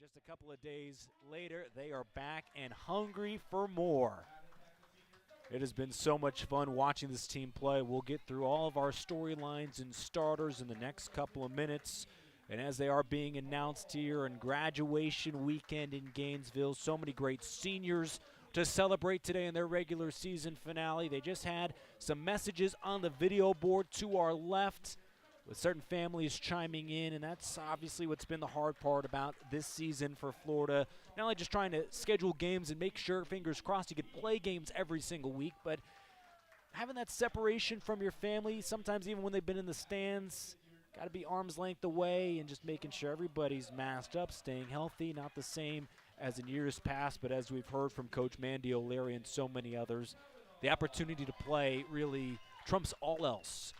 just a couple of days later, they are back and hungry for more. It has been so much fun watching this team play. We'll get through all of our storylines and starters in the next couple of minutes. And as they are being announced here in graduation weekend in Gainesville, so many great seniors to celebrate today in their regular season finale. They just had some messages on the video board to our left, with certain families chiming in, and that's obviously what's been the hard part about this season for Florida. Not only just trying to schedule games and make sure, fingers crossed, you could play games every single week, but having that separation from your family, sometimes even when they've been in the stands, got to be arm's length away and just making sure everybody's masked up, staying healthy, not the same as in years past, but as we've heard from Coach Mandy O'Leary and so many others, the opportunity to play really trumps all else.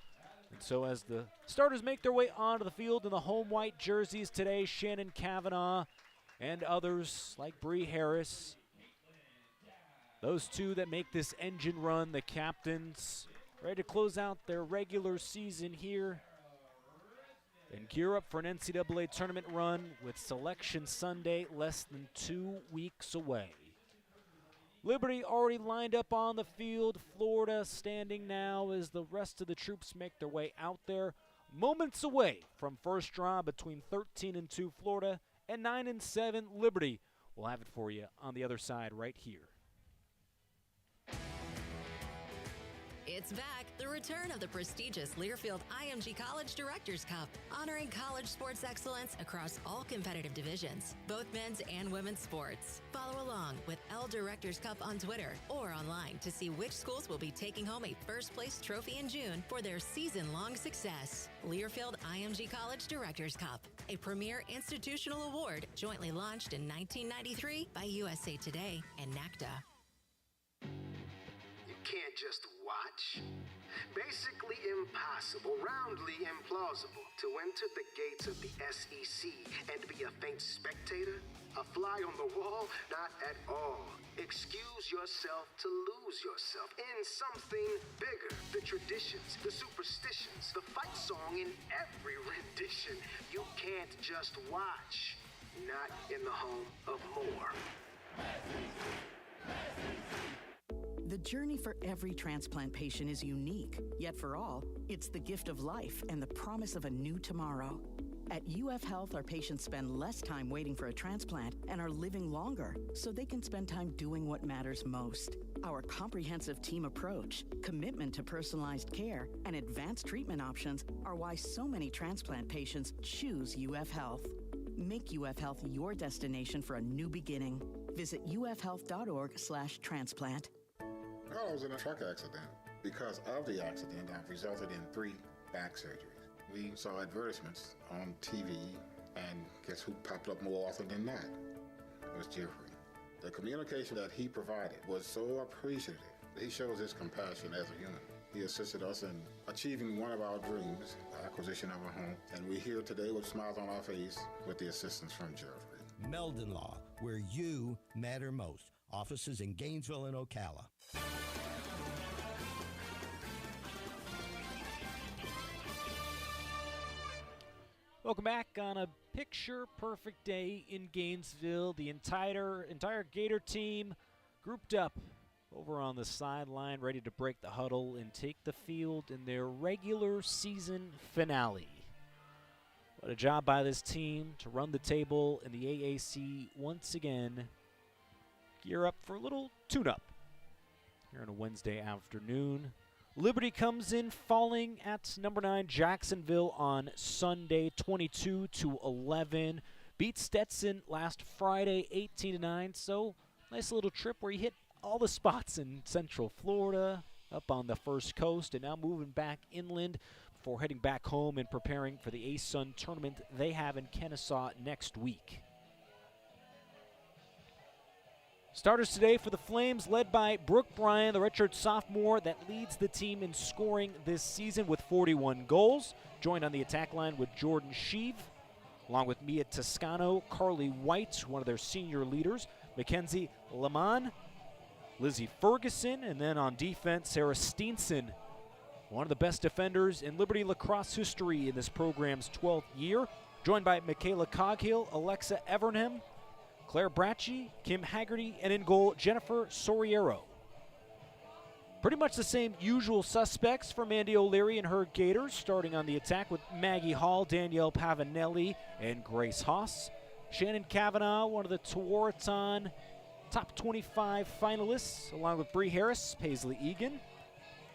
And so as the starters make their way onto the field in the home white jerseys today, Shannon Kavanaugh and others like Bree Harris, those two that make this engine run, the captains, ready to close out their regular season here and gear up for an NCAA tournament run with Selection Sunday less than 2 weeks away. Liberty already lined up on the field. Florida standing now as the rest of the troops make their way out there. Moments away from first draw between 13-2 Florida and 9-7 Liberty. We'll have it for you on the other side right here. It's back, the return of the prestigious Learfield IMG College Directors Cup, honoring college sports excellence across all competitive divisions, both men's and women's sports. Follow along with L Directors Cup on Twitter or online to see which schools will be taking home a first-place trophy in June for their season-long success. Learfield IMG College Directors Cup, a premier institutional award jointly launched in 1993 by USA Today and NACDA. Can't just watch? Basically impossible, roundly implausible to enter the gates of the SEC and be a faint spectator? A fly on the wall? Not at all. Excuse yourself to lose yourself in something bigger. The traditions, the superstitions, the fight song in every rendition. You can't just watch. Not in the home of more. The journey for every transplant patient is unique, yet for all, it's the gift of life and the promise of a new tomorrow. At UF Health, our patients spend less time waiting for a transplant and are living longer, so they can spend time doing what matters most. Our comprehensive team approach, commitment to personalized care, and advanced treatment options are why so many transplant patients choose UF Health. Make UF Health your destination for a new beginning. Visit ufhealth.org/transplant. Well, I was in a truck accident. Because of the accident, I've resulted in 3 back surgeries. We saw advertisements on TV, and guess who popped up more often than not? It was Jeffrey. The communication that he provided was so appreciative. He shows his compassion as a human. He assisted us in achieving one of our dreams, the acquisition of a home, and we're here today with smiles on our face with the assistance from Jeffrey. Meldon Law, where you matter most. Offices in Gainesville and Ocala. Welcome back on a picture-perfect day in Gainesville. The entire Gator team grouped up over on the sideline, ready to break the huddle and take the field in their regular season finale. What a job by this team to run the table in the AAC once again. Gear up for a little tune-up here on a Wednesday afternoon. Liberty comes in falling at number 9 Jacksonville on Sunday, 22-11. Beat Stetson last Friday, 18-9. So nice little trip where you hit all the spots in Central Florida, up on the First Coast, and now moving back inland before heading back home and preparing for the ASUN tournament they have in Kennesaw next week. Starters today for the Flames, led by Brooke Bryan, the redshirt sophomore that leads the team in scoring this season with 41 goals. Joined on the attack line with Jordan Sheave, along with Mia Toscano, Carly White, one of their senior leaders, Mackenzie Lamont, Lizzie Ferguson, and then on defense, Sarah Steenson, one of the best defenders in Liberty lacrosse history in this program's 12th year. Joined by Michaela Coghill, Alexa Evernham, Claire Bracci, Kim Haggerty, and in goal, Jennifer Soriero. Pretty much the same usual suspects for Mandy O'Leary and her Gators, starting on the attack with Maggie Hall, Danielle Pavanelli, and Grace Haas. Shannon Kavanaugh, one of the Tewaaraton top 25 finalists, along with Bree Harris, Paisley Egan,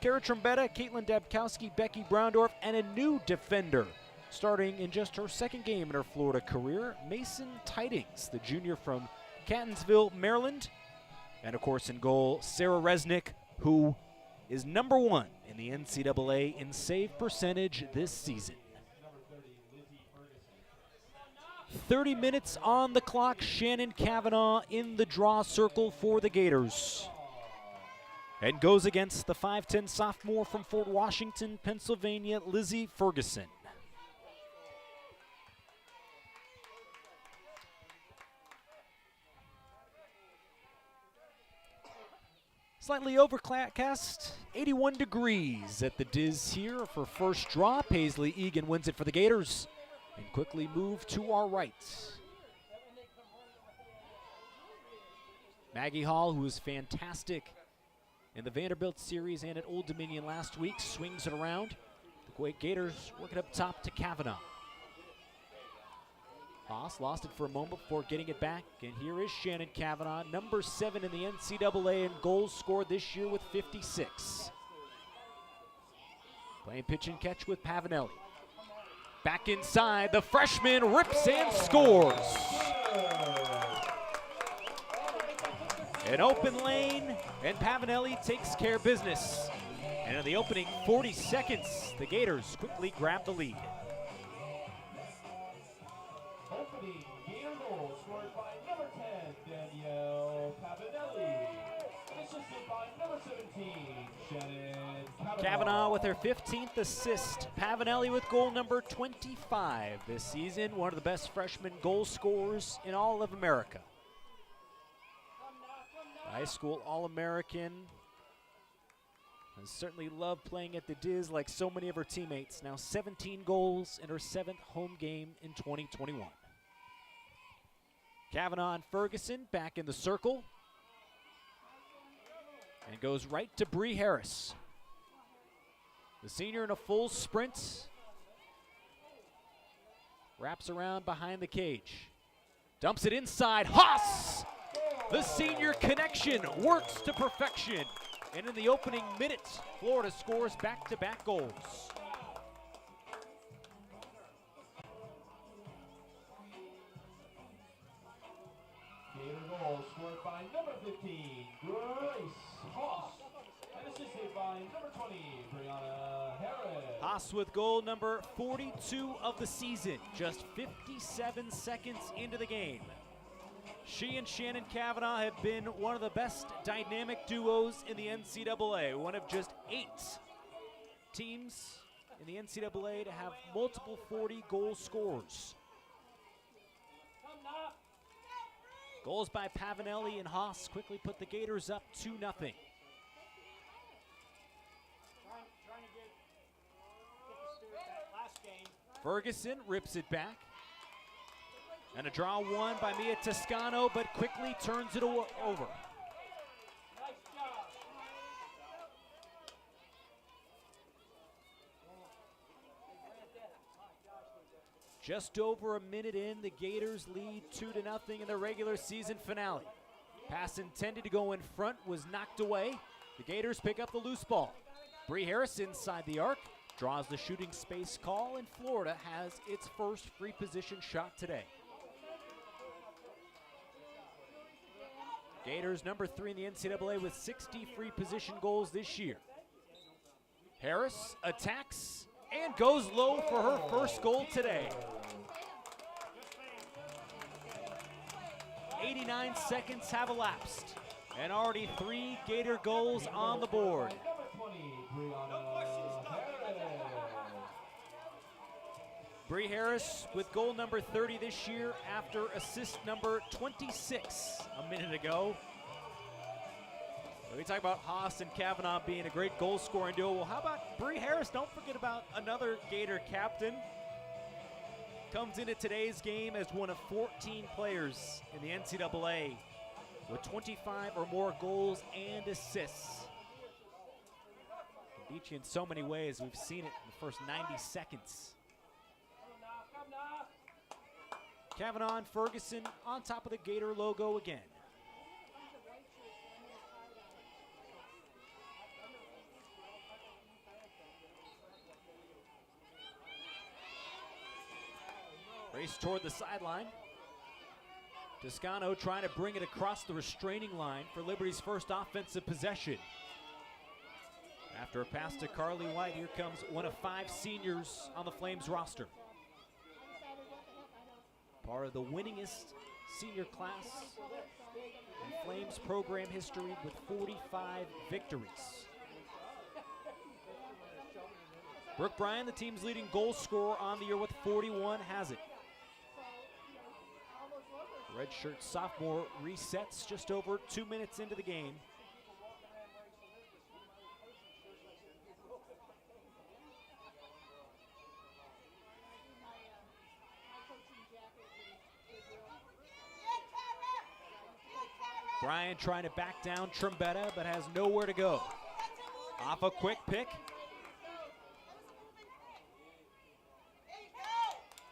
Kara Trombetta, Caitlin Dabkowski, Becky Browndorf, and a new defender, starting in just her second game in her Florida career, Mason Tidings, the junior from Catonsville, Maryland. And of course in goal, Sarah Resnick, who is number 1 in the NCAA in save percentage this season. 30 minutes on the clock. Shannon Kavanaugh in the draw circle for the Gators. And goes against the 5'10 sophomore from Fort Washington, Pennsylvania, Lizzie Ferguson. Slightly overcast, 81 degrees at the Diz here for first draw. Paisley Egan wins it for the Gators and quickly move to our right. Maggie Hall, who was fantastic in the Vanderbilt series and at Old Dominion last week, swings it around. The Gators working up top to Kavanaugh. Haas lost it for a moment before getting it back, and here is Shannon Kavanaugh, number 7 in the NCAA in goals scored this year with 56. Playing pitch and catch with Pavanelli. Back inside, the freshman rips and scores. An open lane, and Pavanelli takes care of business. And in the opening 40 seconds, the Gators quickly grab the lead. Opening Gator goal scored by number 10, Danielle Pavanelli. And assisted by number 17, Shannon Kavanaugh. Kavanaugh with her 15th assist. Pavanelli with goal number 25 this season. One of the best freshman goal scorers in all of America. High school All-American. I certainly loved playing at the Diz like so many of her teammates. Now 17 goals in her 7th home game in 2021. Kavanaugh and Ferguson back in the circle. And goes right to Bree Harris. The senior in a full sprint. Wraps around behind the cage. Dumps it inside. Haas! The senior connection works to perfection. And in the opening minutes, Florida scores back-to-back goals. Gator goal scored by number 15, Grace Haas. And assisted by number 20, Brianna Harris. Haas with goal number 42 of the season, just 57 seconds into the game. She and Shannon Kavanaugh have been one of the best dynamic duos in the NCAA, one of just 8 teams in the NCAA to have multiple 40-goal scorers. Goals by Pavanelli and Haas quickly put the Gators up 2-0. Ferguson rips it back. And a draw won by Mia Toscano, but quickly turns it over. Just over a minute in, the Gators lead 2-0 in the regular season finale. Pass intended to go in front was knocked away. The Gators pick up the loose ball. Bree Harris inside the arc, draws the shooting space call, and Florida has its first free position shot today. Gators number 3 in the NCAA with 60 free position goals this year. Harris attacks and goes low for her first goal today. 89 seconds have elapsed, and already 3 Gator goals on the board. Bree Harris with goal number 30 this year after assist number 26 a minute ago. We talk about Haas and Kavanaugh being a great goal-scoring duo. Well, how about Bree Harris? Don't forget about another Gator captain. comes into today's game as one of 14 players in the NCAA with 25 or more goals and assists. Can beat you in so many ways. We've seen it in the first 90 seconds. Kavanaugh and Ferguson on top of the Gator logo again. Race toward the sideline. Toscano trying to bring it across the restraining line for Liberty's first offensive possession. After a pass to Carly White, here comes one of 5 seniors on the Flames roster. Part of the winningest senior class in Flames program history with 45 victories. Brooke Bryan, the team's leading goal scorer on the year with 41, has it. Redshirt sophomore resets just over 2 minutes into the game. Bryan trying to back down Trombetta, but has nowhere to go. Off a quick pick.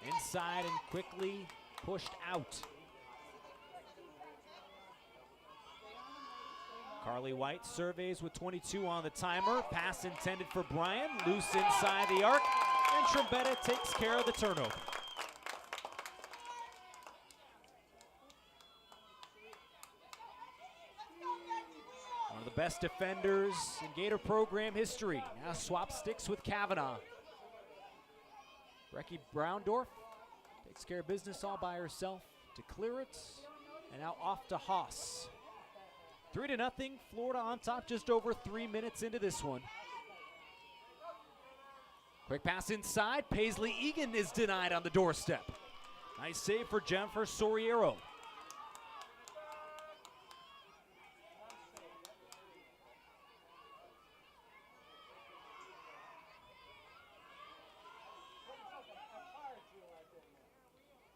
Inside and quickly pushed out. Carly White surveys with 22 on the timer. Pass intended for Bryan, loose inside the arc, and Trombetta takes care of the turnover. One of the best defenders in Gator program history. Now swap sticks with Kavanaugh. Brecky Browndorf takes care of business all by herself to clear it, and now off to Haas. 3-0, Florida on top just over 3 minutes into this one. Quick pass inside, Paisley Egan is denied on the doorstep. Nice save for Jennifer Soriero.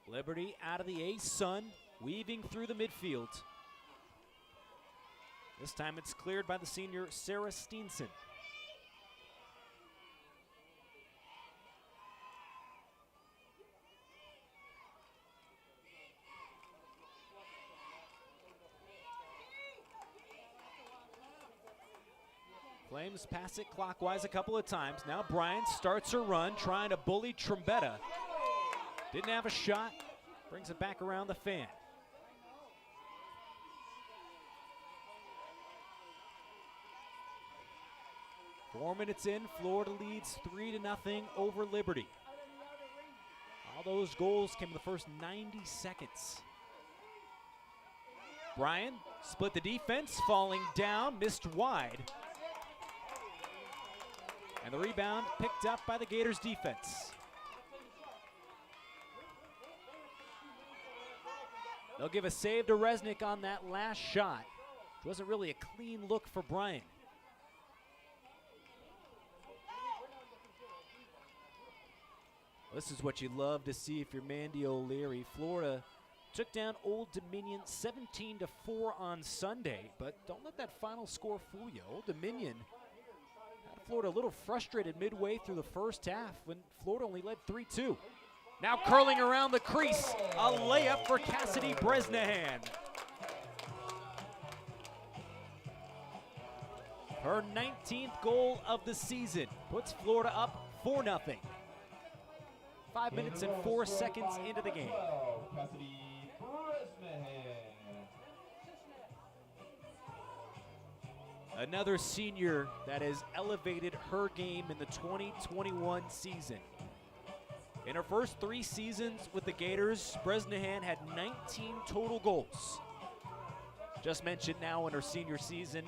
Liberty out of the ace, Sun, weaving through the midfield. This time it's cleared by the senior Sarah Steenson. Flames pass it clockwise a couple of times. Now Bryan starts her run, trying to bully Trombetta. Didn't have a shot, brings it back around the fan. Four minutes in, Florida leads 3-0 over Liberty. All those goals came in the first 90 seconds. Bryan split the defense, falling down, missed wide. And the rebound picked up by the Gators defense. They'll give a save to Resnick on that last shot. It wasn't really a clean look for Bryan. This is what you love to see if you're Mandy O'Leary. Florida took down Old Dominion 17-4 on Sunday, but don't let that final score fool you. Old Dominion had Florida a little frustrated midway through the first half when Florida only led 3-2. Now curling around the crease, a layup for Cassidy Bresnahan. Her 19th goal of the season puts Florida up 4-0. 5 minutes and 4 seconds into the game. Another senior that has elevated her game in the 2021 season. In her first 3 seasons with the Gators, Bresnahan had 19 total goals. Just mentioned now in her senior season,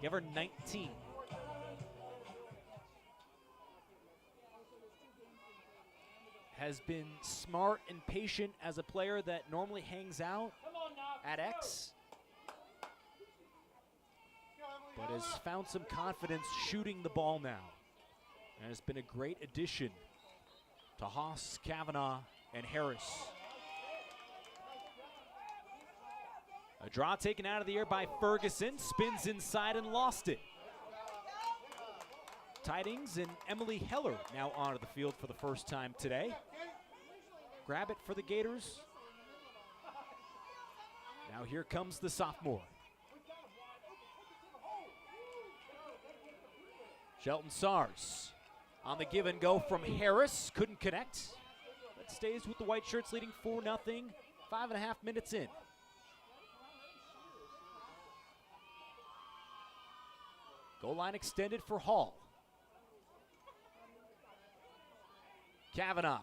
give her 19. Has been smart and patient as a player that normally hangs out at X, but has found some confidence shooting the ball now. And has been a great addition to Haas, Kavanaugh, and Harris. A draw taken out of the air by Ferguson, spins inside and lost it. Tidings and Emily Heller now onto the field for the first time today. Grab it for the Gators. Now here comes the sophomore. Shelton Sars on the give and go from Harris. Couldn't connect, but stays with the white shirts, leading 4-0, 5.5 minutes in. Goal line extended for Hall. Kavanaugh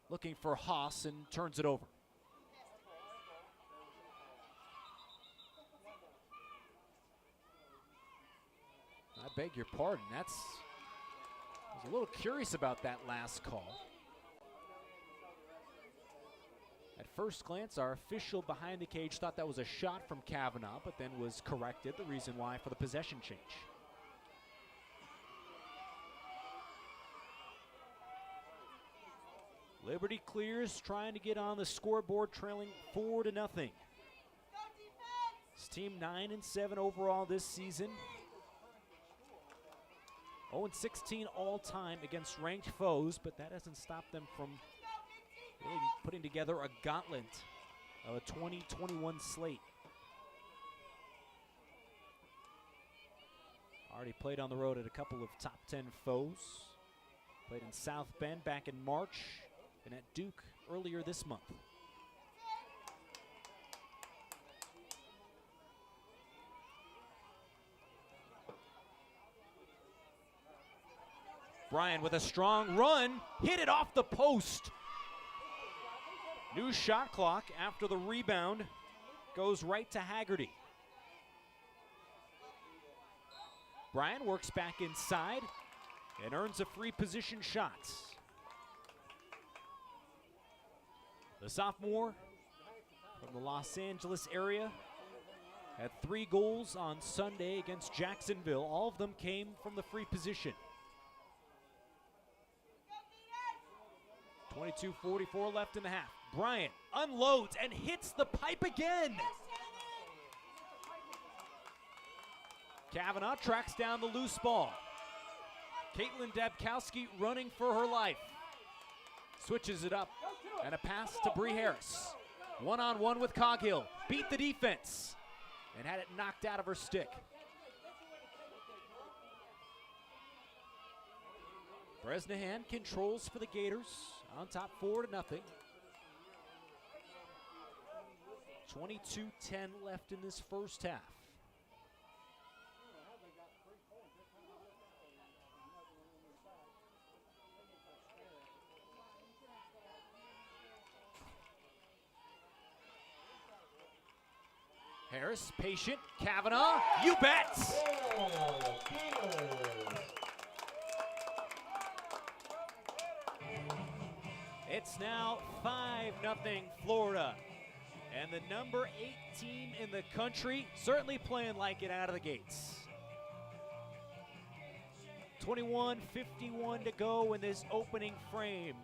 looking for Haas and turns it over. I beg your pardon. I was a little curious about that last call. At first glance, our official behind the cage thought that was a shot from Kavanaugh, but then was corrected, the reason why for the possession change. Liberty clears, trying to get on the scoreboard, trailing 4-0. This team 9-7 overall this season. 0-16 all time against ranked foes, but that hasn't stopped them from really putting together a gauntlet of a 2021 slate. Already played on the road at a couple of top 10 foes. Played in South Bend back in March and at Duke earlier this month. Bryan with a strong run, hit it off the post. New shot clock after the rebound goes right to Haggerty. Bryan works back inside and earns a free position shot. The sophomore from the Los Angeles area had 3 goals on Sunday against Jacksonville. All of them came from the free position. 22:44 left in the half. Bryant unloads and hits the pipe again. Kavanaugh tracks down the loose ball. Caitlin Dabkowski running for her life. Switches it up and a pass to Bree Harris. One-on-one with Coghill. Beat the defense and had it knocked out of her stick. Bresnahan controls for the Gators on top 4-0. 22:10 left in this first half. Harris, patient. Kavanaugh, you bet! It's now 5-0 Florida. And the number 8 team in the country certainly playing like it out of the gates. 21:51 to go in this opening frame.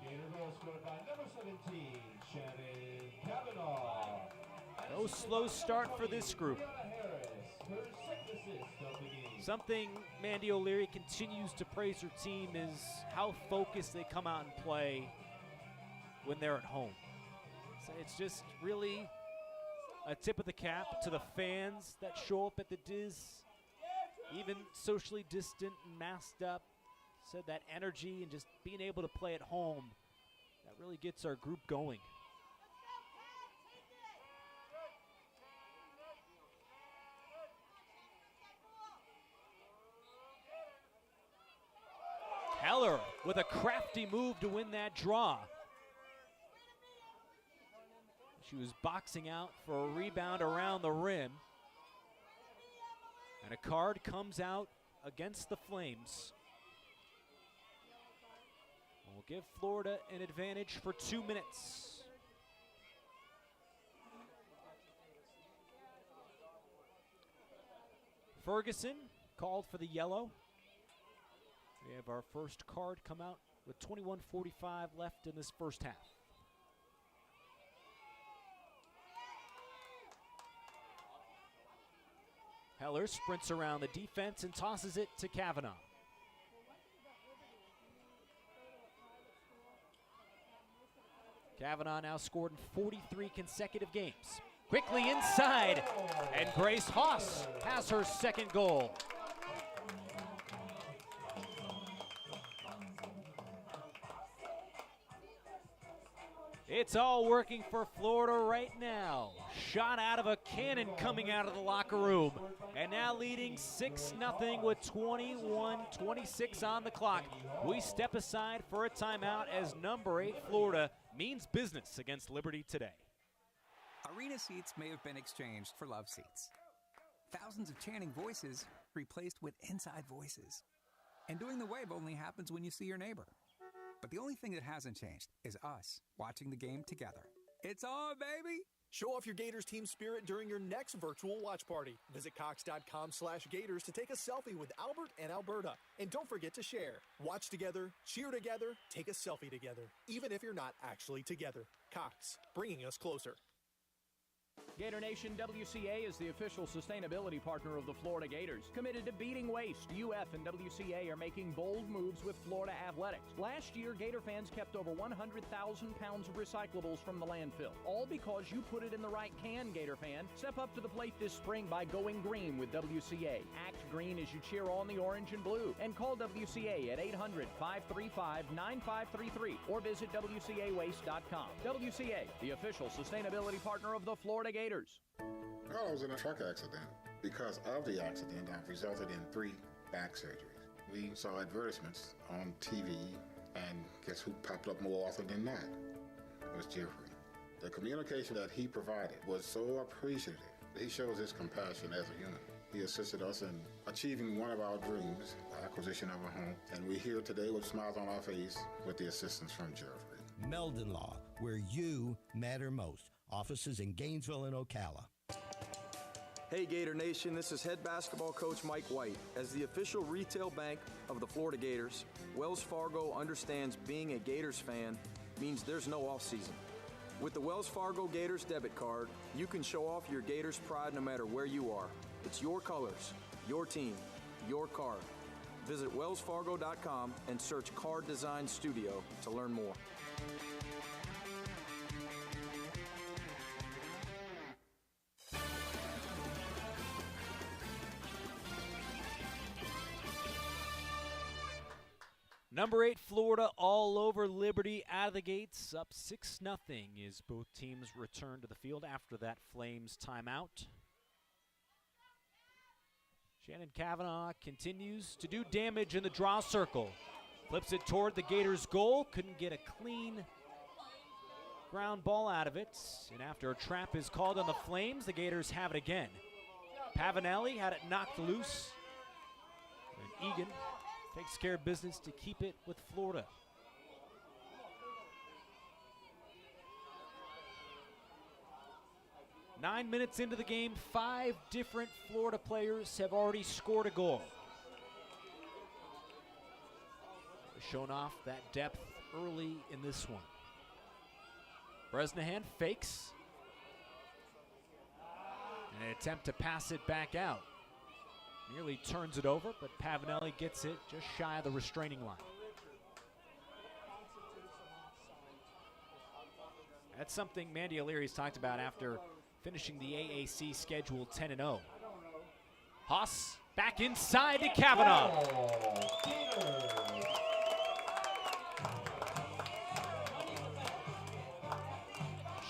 No slow start for this group. Something Mandy O'Leary continues to praise her team is how focused they come out and play when they're at home. So it's just really a tip of the cap to the fans that show up at the Diz, even socially distant and masked up. So that energy and just being able to play at home, that really gets our group going. Heller with a crafty move to win that draw. She was boxing out for a rebound around the rim. And a card comes out against the Flames. We'll give Florida an advantage for 2 minutes. Ferguson called for the yellow. We have our first card come out with 21:45 left in this first half. Heller sprints around the defense and tosses it to Kavanaugh. Kavanaugh now scored in 43 consecutive games. Quickly inside, and Grace Haas has her second goal. It's all working for Florida right now. Shot out of a cannon coming out of the locker room. And now leading 6-0 with 21-26 on the clock. We step aside for a timeout as number 8 Florida means business against Liberty today. Arena seats may have been exchanged for love seats. Thousands of chanting voices replaced with inside voices. And doing the wave only happens when you see your neighbor. But the only thing that hasn't changed is us watching the game together. It's on, baby! Show off your Gators team spirit during your next virtual watch party. Visit cox.com/Gators to take a selfie with Albert and Alberta. And don't forget to share. Watch together, cheer together, take a selfie together, even if you're not actually together. Cox, bringing us closer. Gator Nation, WCA is the official sustainability partner of the Florida Gators. Committed to beating waste, UF and WCA are making bold moves with Florida athletics. Last year, Gator fans kept over 100,000 pounds of recyclables from the landfill. All because you put it in the right can, Gator fan. Step up to the plate this spring by going green with WCA. Act green as you cheer on the orange and blue. And call WCA at 800-535-9533 or visit WCAwaste.com. WCA, the official sustainability partner of the Florida Gators. Well, I was in a truck accident. Because of the accident, I've resulted in 3 back surgeries. We saw advertisements on TV, and guess who popped up more often than not? It was Jeffrey. The communication that he provided was so appreciative. He shows his compassion as a human. He assisted us in achieving one of our dreams, the acquisition of a home, and we're here today with smiles on our face with the assistance from Jeffrey. Meldon Law, where you matter most. Offices in Gainesville and Ocala. Hey Gator Nation, this is head basketball coach Mike White. As the official retail bank of the Florida Gators, Wells Fargo understands being a Gators fan means there's no off-season. With the Wells Fargo Gators debit card, you can show off your Gators pride no matter where you are. It's your colors, your team, your card. Visit wellsfargo.com and search Card Design Studio to learn more. Number 8 Florida all over Liberty out of the gates, up 6-0 as both teams return to the field after that Flames timeout. Shannon Kavanaugh continues to do damage in the draw circle. Flips it toward the Gators' goal. Couldn't get a clean ground ball out of it. And after a trap is called on the Flames, the Gators have it again. Pavanelli had it knocked loose. And Egan takes care of business to keep it with Florida. Nine minutes into the game, 5 different Florida players have already scored a goal. They've shown off that depth early in this one. Bresnahan fakes. And an attempt to pass it back out. Nearly turns it over, but Pavanelli gets it just shy of the restraining line. That's something Mandy O'Leary's talked about after finishing the AAC schedule 10-0. Haas back inside to Kavanaugh.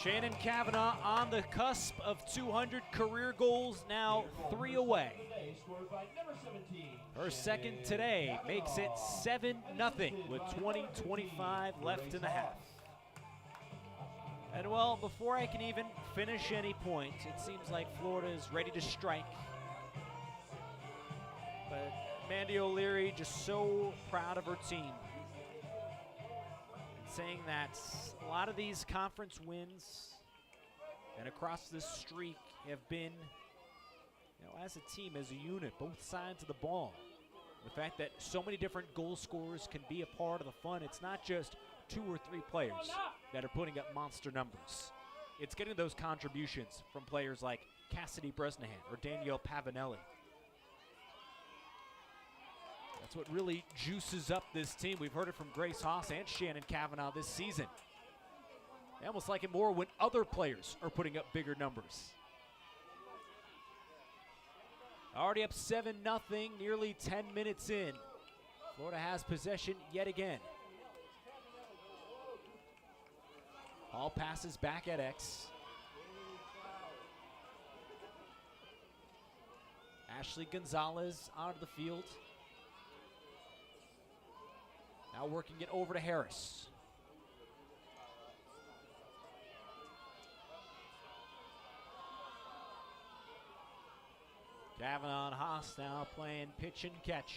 Shannon Kavanaugh on the cusp of 200 career goals, now 3 away. Her second today makes it 7-0 with 20-25 left in the half. And well, before I can even finish any point, it seems like Florida is ready to strike. But Mandy O'Leary just so proud of her team. And saying that a lot of these conference wins and across this streak have been, as a team, as a unit, both sides of the ball. The fact that so many different goal scorers can be a part of the fun. It's not just 2 or 3 players that are putting up monster numbers. It's getting those contributions from players like Cassidy Bresnahan or Danielle Pavanelli That's what really juices up this team. We've heard it from Grace Haas and Shannon Kavanaugh this season. They almost like it more when other players are putting up bigger numbers. Already up 7-0, nearly 10 minutes in. Florida has possession yet again. Hall passes back at X. Ashley Gonzalez out of the field. Now working it over to Harris. Kavanaugh and Haas now playing pitch and catch.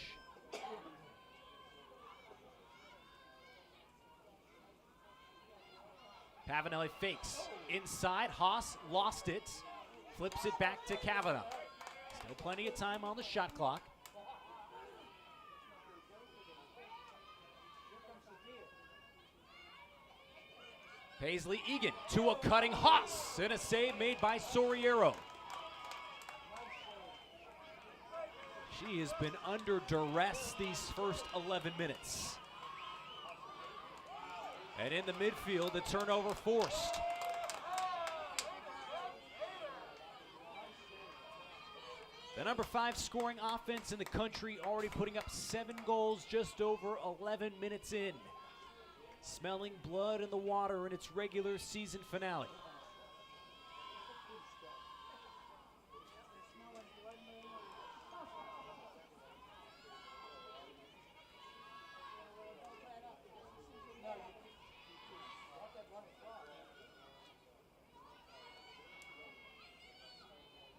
Pavanelli fakes. Inside, Haas lost it. Flips it back to Kavanaugh. Still plenty of time on the shot clock. Paisley Egan to a cutting Haas and a save made by Soriero. She has been under duress these first 11 minutes. And in the midfield, the turnover forced. The number 5 scoring offense in the country, already putting up 7 goals just over 11 minutes in. Smelling blood in the water in its regular season finale.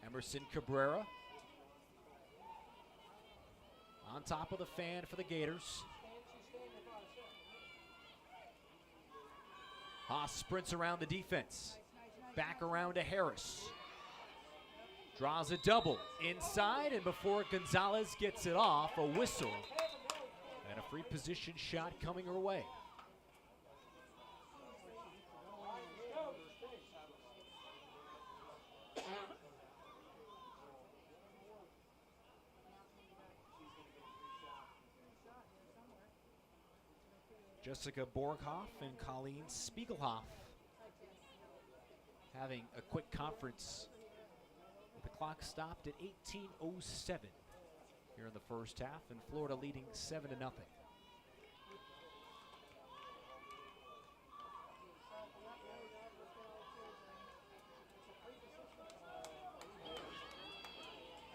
Emerson Cabrera on top of the fan for the Gators. Haas sprints around the defense. Back around to Harris. Draws a double inside, and before Gonzalez gets it off, a whistle and a free position shot coming her way. Jessica Borghoff and Colleen Spiegelhoff having a quick conference. The clock stopped at 18:07 here in the first half, and Florida leading 7-0.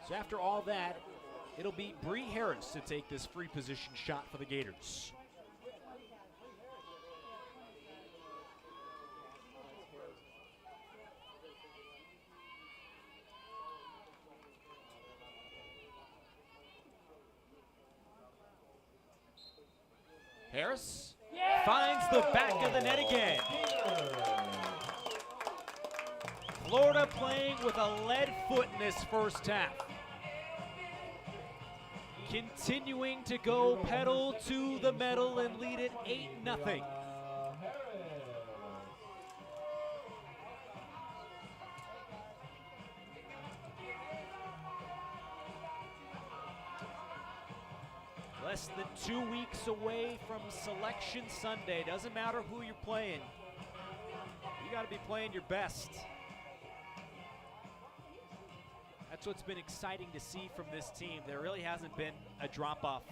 So after all that, it'll be Bree Harris to take this free position shot for the Gators. Harris finds the back of the net again. Florida playing with a lead foot in this first half. Continuing to go pedal to the metal and lead it 8-0. Less than 2 weeks away from Selection Sunday. Doesn't matter who you're playing. You got to be playing your best. That's what's been exciting to see from this team. There really hasn't been a drop-off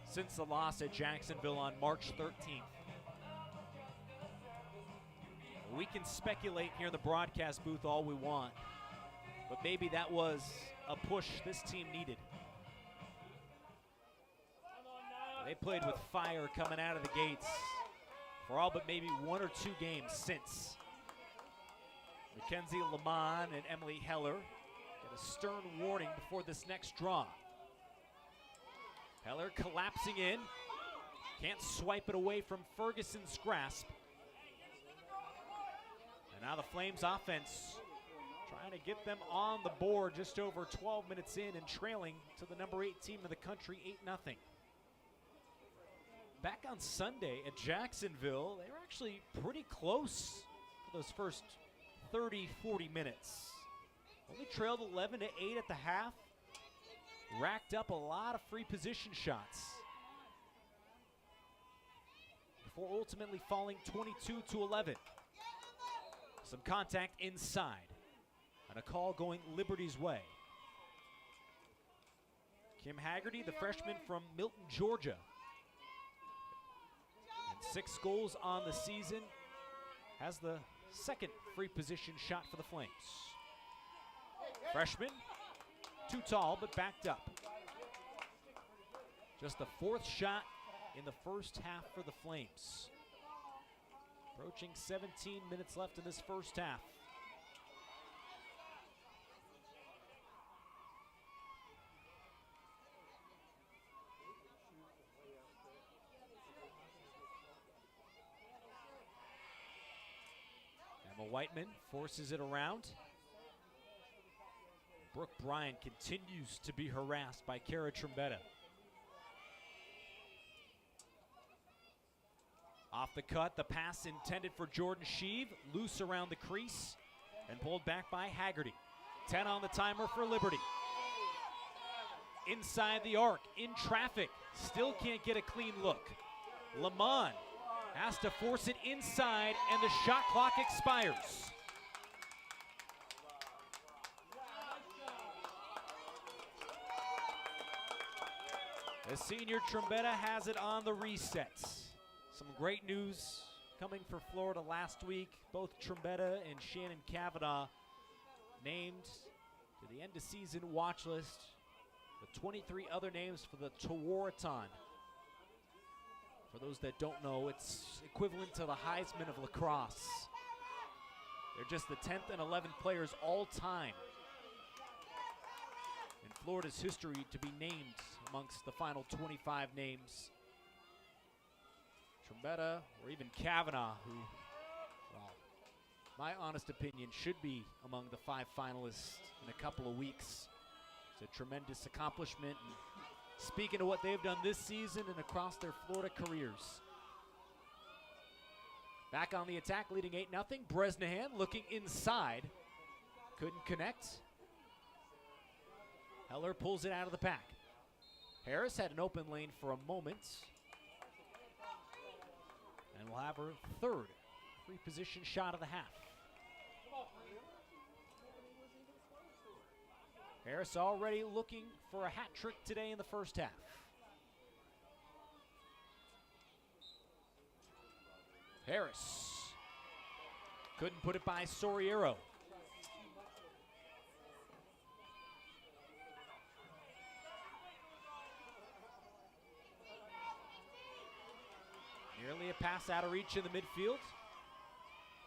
since the loss at Jacksonville on March 13th. We can speculate here in the broadcast booth all we want, but maybe that was a push this team needed. They played with fire coming out of the gates for all but maybe 1 or 2 games since. Mackenzie Lamont and Emily Heller get a stern warning before this next draw. Heller collapsing in. Can't swipe it away from Ferguson's grasp. And now the Flames offense trying to get them on the board just over 12 minutes in and trailing to the number 8 team in the country, 8-0. Back on Sunday at Jacksonville, they were actually pretty close for those first 30, 40 minutes. Only trailed 11-8 at the half. racked up a lot of free position shots before ultimately falling 22-11. Some contact inside and a call going Liberty's way. Kim Haggerty, the freshman from Milton, Georgia. And 6 goals on the season, has the second free position shot for the Flames. Freshman, too tall but backed up. Just the 4th shot in the first half for the Flames. Approaching 17 minutes left in this first half. Emma Whiteman forces it around. Brooke Bryan continues to be harassed by Kara Trombetta. Off the cut, the pass intended for Jordan Sheave, loose around the crease and pulled back by Haggerty. 10 on the timer for Liberty. Inside the arc, in traffic, still can't get a clean look. Lamont has to force it inside and the shot clock expires. The senior Trombetta has it on the resets. Some great news coming for Florida last week. Both Trombetta and Shannon Kavanaugh named to the end of season watch list with 23 other names for the Tewaaraton. For those that don't know, it's equivalent to the Heisman of lacrosse. They're just the 10th and 11th players all time in Florida's history to be named amongst the final 25 names. Trombetta or even Kavanaugh, who, well, my honest opinion, should be among the 5 finalists in a couple of weeks. It's a tremendous accomplishment. And speaking of what they've done this season and across their Florida careers. Back on the attack, leading 8-0. Bresnahan looking inside. Couldn't connect. Heller pulls it out of the pack. Harris had an open lane for a moment. And will have her 3rd free position shot of the half. Harris already looking for a hat trick today in the first half. Harris couldn't put it by Soriero. Nearly a pass out of reach in the midfield.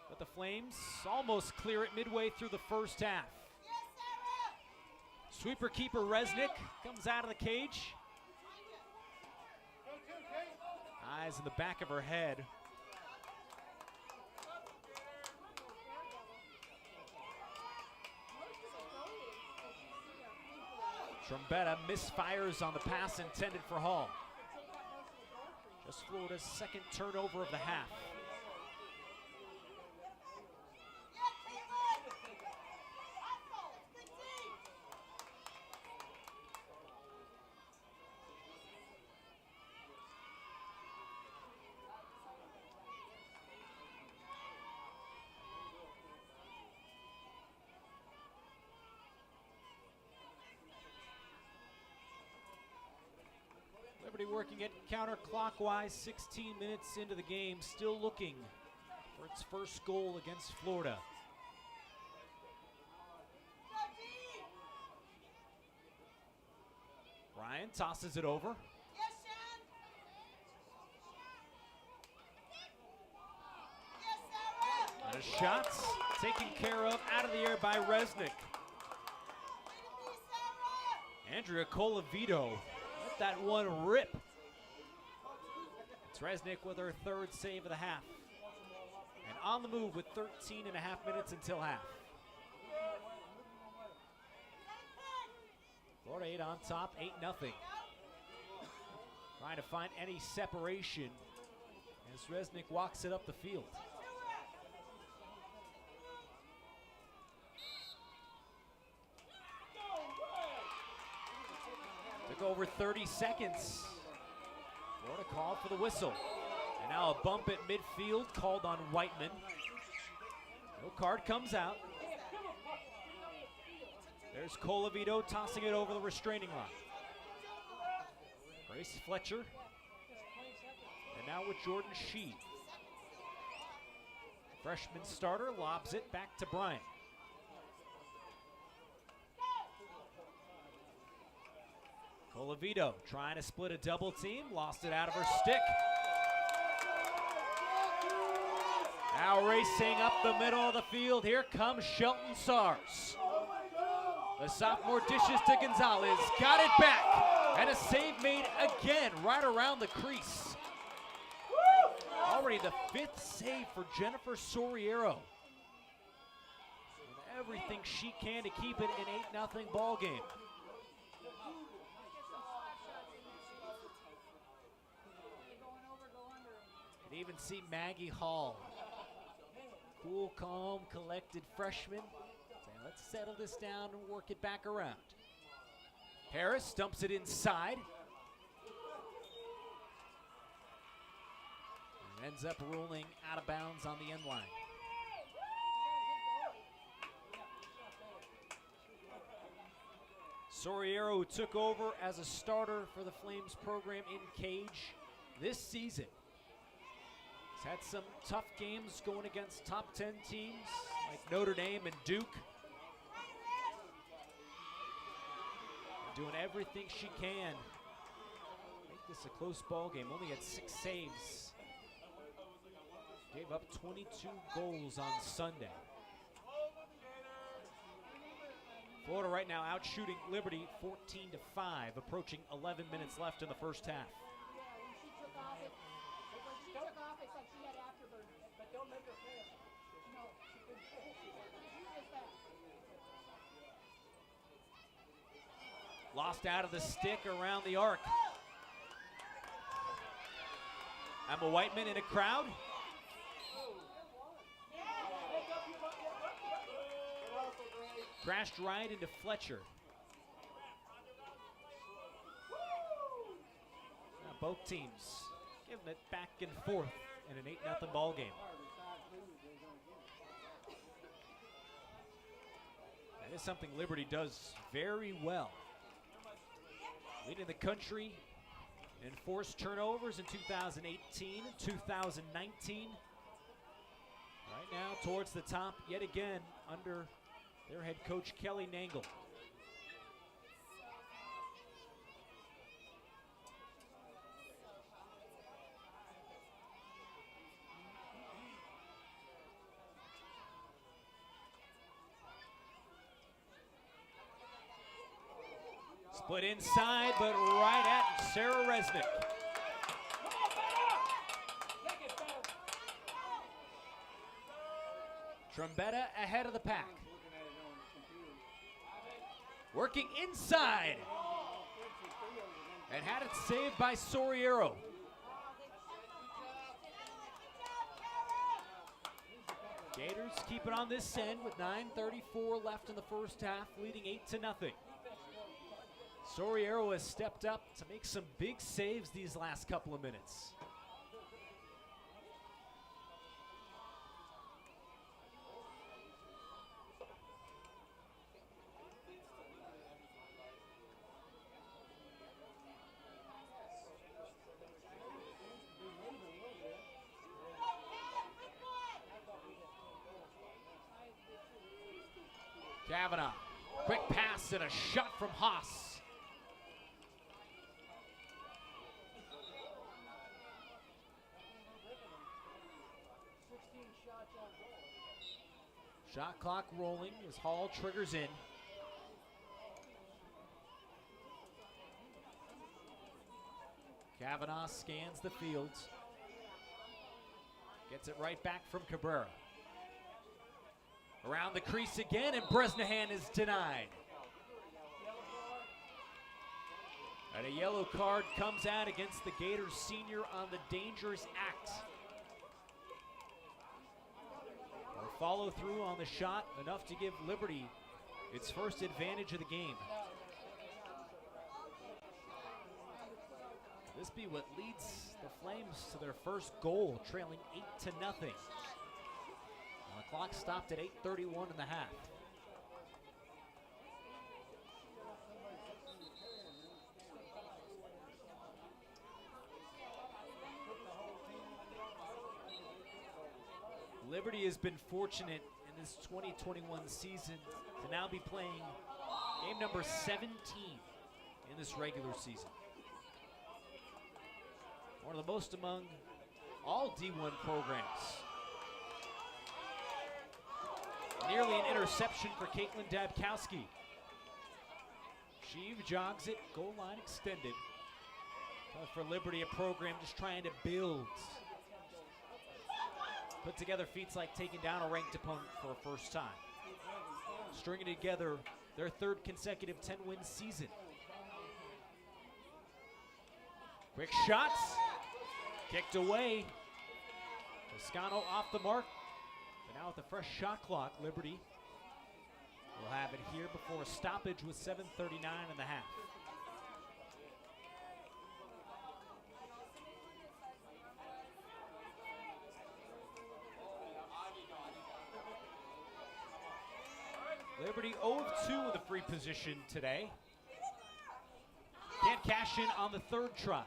But the Flames almost clear it midway through the first half. Sweeper keeper Resnick comes out of the cage. Eyes in the back of her head. Trombetta misfires on the pass intended for Hall. Just Florida's 2nd turnover of the half. Liberty working it counterclockwise, 16 minutes into the game, still looking for its first goal against Florida. Ryan tosses it over. And a shot taken care of out of the air by Resnick. Andrea Colavito. Let that one rip. It's Resnick with her 3rd save of the half. And on the move with 13 and a half minutes until half. Florida 8 on top, 8-0. Trying to find any separation as Resnick walks it up the field. over 30 seconds. Florida called for the whistle. And now a bump at midfield called on Whiteman. No card comes out. There's Colavito tossing it over the restraining line. Grace Fletcher. And now with Jordan Shee. Freshman starter lobs it back to Bryant. Colavito trying to split a double team, lost it out of her stick. Now racing up the middle of the field, here comes Shelton Sars. The sophomore dishes to Gonzalez, got it back, and a save made again right around the crease. Already the 5th save for Jennifer Soriero. And everything she can to keep it an 8-0 ball game. Could even see Maggie Hall. Cool, calm, collected freshman. Saying, let's settle this down and work it back around. Harris dumps it inside. And ends up rolling out of bounds on the end line. Soriero, who took over as a starter for the Flames program in Cage this season. He's had some tough games going against top 10 teams like Notre Dame and Duke. Doing everything she can. Make this a close ball game. Only had 6 saves. Gave up 22 goals on Sunday. Florida right now out shooting Liberty 14-5, approaching 11 minutes left in the first half. Lost out of the stick around the arc. Emma Whiteman in a crowd. Crashed right into Fletcher. Now both teams giving it back and forth in an 8-0 ball game. That is something Liberty does very well. Leading the country in forced turnovers in 2018 and 2019. Right now towards the top yet again under their head coach Kelly Nangle. Split inside, but right at Sarah Resnick. Trombetta ahead of the pack. Working inside. And had it saved by Soriero. Gators keep it on this end with 9:34 left in the first half, leading 8-0. Soriero has stepped up to make some big saves these last couple of minutes. Kavanaugh, quick pass and a shot from Haas. Shot clock rolling as Hall triggers in. Kavanaugh scans the field. Gets it right back from Cabrera. Around the crease again, and Bresnahan is denied. And a yellow card comes out against the Gators senior on the dangerous act. Follow through on the shot, enough to give Liberty its first advantage of the game. This be what leads the Flames to their first goal, trailing 8-0. The clock stopped at 8:31 in the half. Liberty has been fortunate in this 2021 season to now be playing game number 17 in this regular season. One of the most among all D1 programs. Nearly an interception for Caitlin Dabkowski. Sheev jogs it, goal line extended. But for Liberty, a program just trying to build. Put together feats like taking down a ranked opponent for a first time. Stringing together their third consecutive 10-win season. Quick shots. Kicked away. Toscano off the mark. But now with a fresh shot clock, Liberty will have it here before a stoppage with 7:39 in the half. Liberty 0-2 with a free position today. Can't cash in on the third try.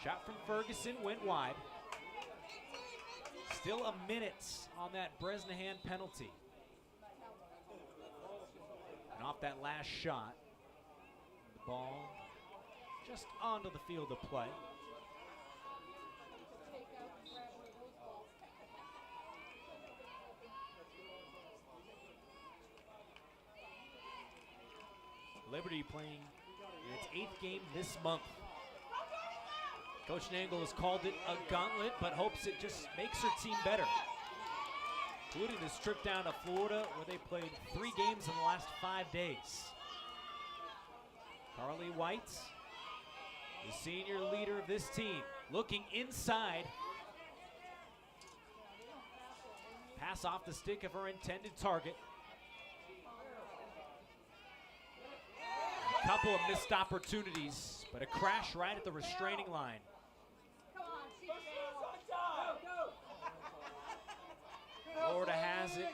Shot from Ferguson went wide. Still a minute on that Bresnahan penalty. And off that last shot, the ball just onto the field of play. Liberty playing its 8th game this month. Coach Nangle has called it a gauntlet, but hopes it just makes her team better. Including this trip down to Florida, where they played 3 games in the last 5 days. Carly White, the senior leader of this team, looking inside. Pass off the stick of her intended target. A couple of missed opportunities, but a crash right at the restraining line. Florida has it.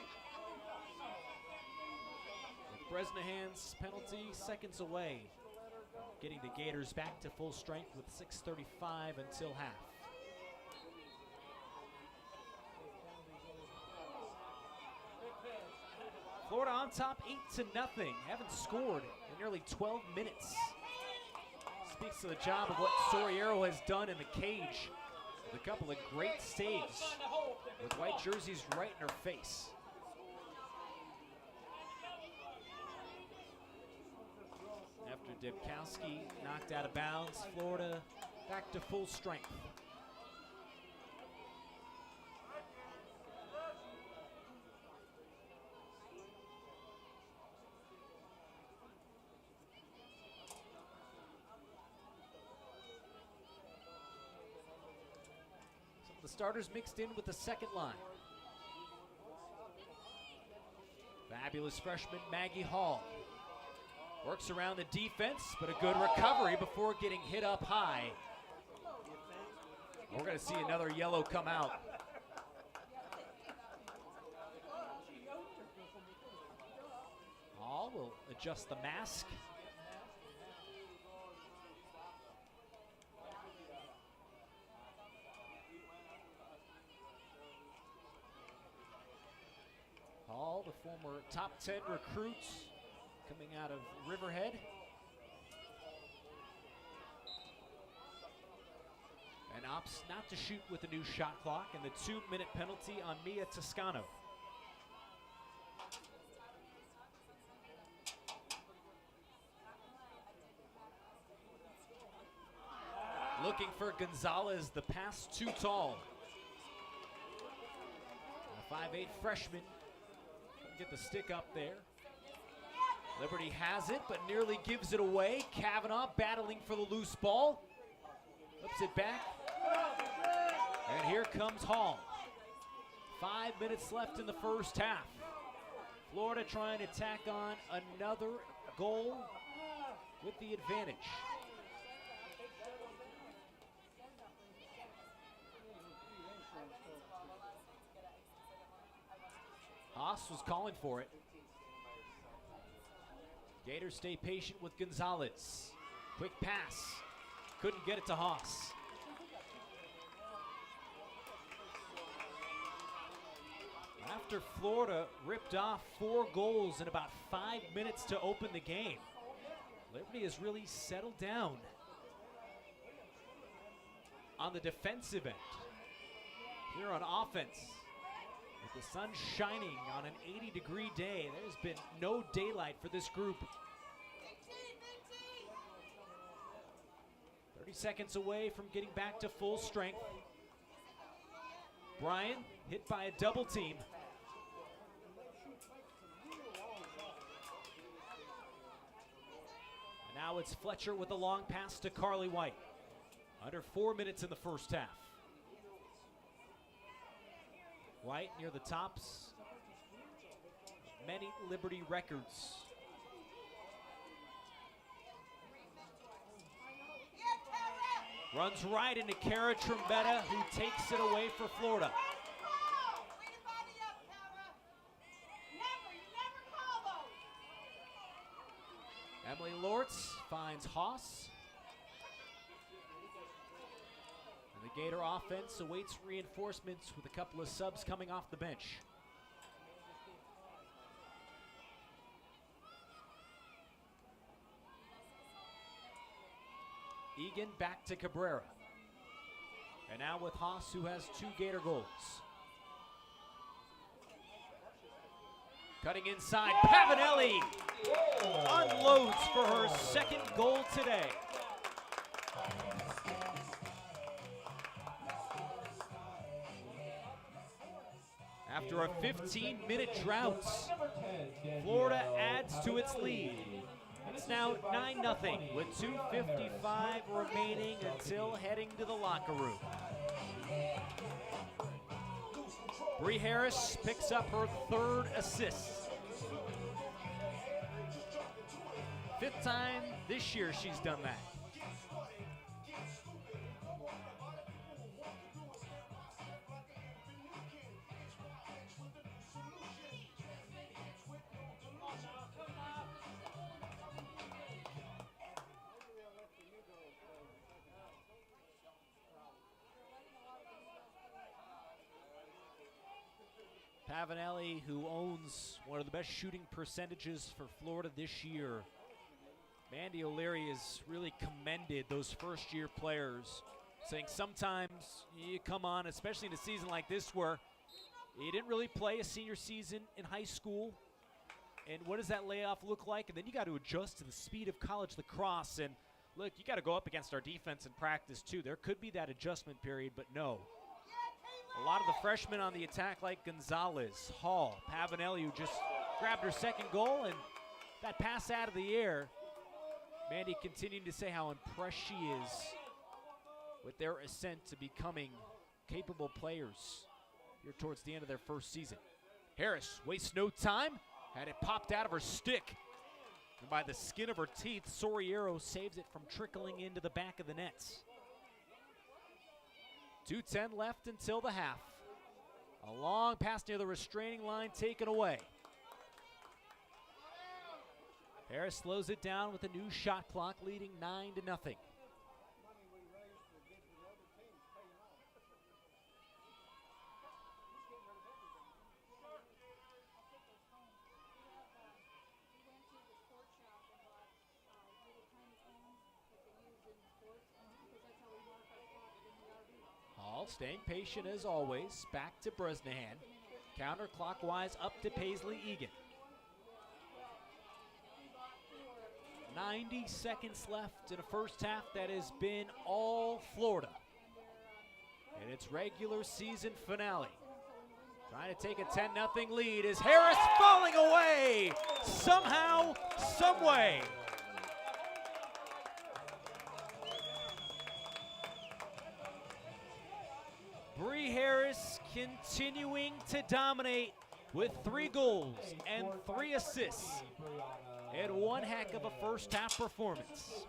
With Bresnahan's penalty seconds away, getting the Gators back to full strength with 6:35 until half. Florida on top 8-0. Haven't scored in nearly 12 minutes. Speaks to the job of what Soriero has done in the cage with a couple of great saves with white jerseys right in her face. After Dabkowski knocked out of bounds, Florida back to full strength. The starters mixed in with the second line. Fabulous freshman Maggie Hall works around the defense, but a good recovery before getting hit up high. We're going to see another yellow come out. Hall will adjust the mask. Hall, the former top 10 recruit coming out of Riverhead. And opts not to shoot with the new shot clock and the 2-minute penalty on Mia Toscano. Looking for Gonzalez, the pass too tall. A 5'8" freshman. Get the stick up there. Liberty has it, but nearly gives it away. Kavanaugh battling for the loose ball. Flips it back. And here comes Hall. 5 minutes left in the first half. Florida trying to tack on another goal with the advantage. Haas was calling for it. Gators stay patient with Gonzalez. Quick pass. Couldn't get it to Haas. After Florida ripped off 4 goals in about 5 minutes to open the game, Liberty has really settled down on the defensive end. Here on offense, with the sun shining on an 80-degree day, there's been no daylight for this group. 30 seconds away from getting back to full strength. Bryan hit by a double team. And now it's Fletcher with a long pass to Carly White. Under 4 minutes in the first half. White near the tops of many Liberty records. Runs right into Kara Trombetta, who takes it away for Florida. Emily Lortz finds Haas. And the Gator offense awaits reinforcements with a couple of subs coming off the bench. Egan back to Cabrera. And now with Haas, who has 2 Gator goals. Cutting inside, Pavanelli unloads for her 2nd goal today. After a 15-minute drought, Florida adds to its lead. It's now 9-0 with 2:55 remaining until heading to the locker room. Bree Harris picks up her 3rd assist. 5th time this year she's done that. Pavanelli, who owns one of the best shooting percentages for Florida this year. Mandy O'Leary has really commended those first-year players, saying sometimes you come on, especially in a season like this where you didn't really play a senior season in high school, and what does that layoff look like? And then you got to adjust to the speed of college lacrosse, and look, you got to go up against our defense in practice too. There could be that adjustment period, but no. A lot of the freshmen on the attack like Gonzalez, Hall, Pavanelli, who just grabbed her 2nd goal, and that pass out of the air. Mandy continuing to say how impressed she is with their ascent to becoming capable players here towards the end of their first season. Harris wastes no time, had it popped out of her stick. And by the skin of her teeth, Soriero saves it from trickling into the back of the nets. 2:10 left until the half. A long pass near the restraining line taken away. Harris slows it down with a new shot clock, leading 9-0. Hall staying patient as always. Back to Bresnahan. Counterclockwise up to Paisley Egan. 90 seconds left in a first half that has been all Florida in its regular season finale. Trying to take a 10-0 lead is Harris falling away somehow, someway. Bree Harris continuing to dominate with 3 goals and 3 assists. And one heck of a first half performance.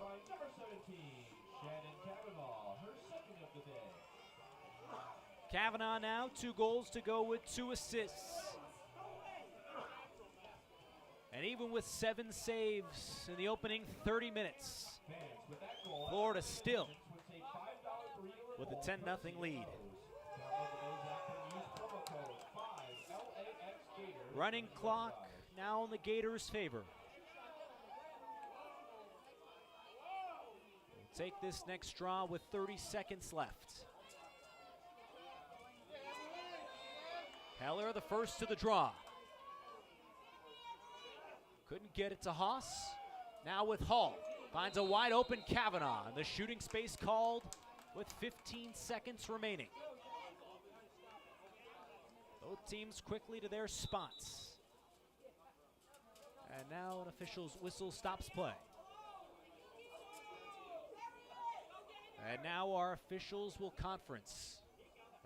Kavanaugh now 2 goals to go with 2 assists. And even with 7 saves in the opening 30 minutes, Florida still with a 10-0 lead. Running clock now in the Gators' favor. We'll take this next draw with 30 seconds left. Heller the first to the draw. Couldn't get it to Haas. Now with Hall. Finds a wide open Kavanaugh. And the shooting space called with 15 seconds remaining. Both teams quickly to their spots. And now an official's whistle stops play. And now our officials will conference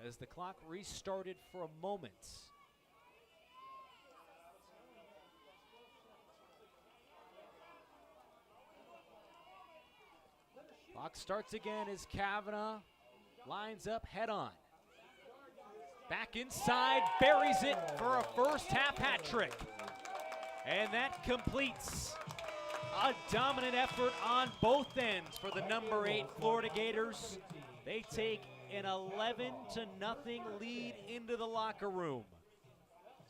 as the clock restarted for a moment. Clock starts again as Kavanaugh lines up head on. Back inside, buries it for a first half hat trick. And that completes a dominant effort on both ends for the number 8 Florida Gators. They take an 11-0 lead into the locker room.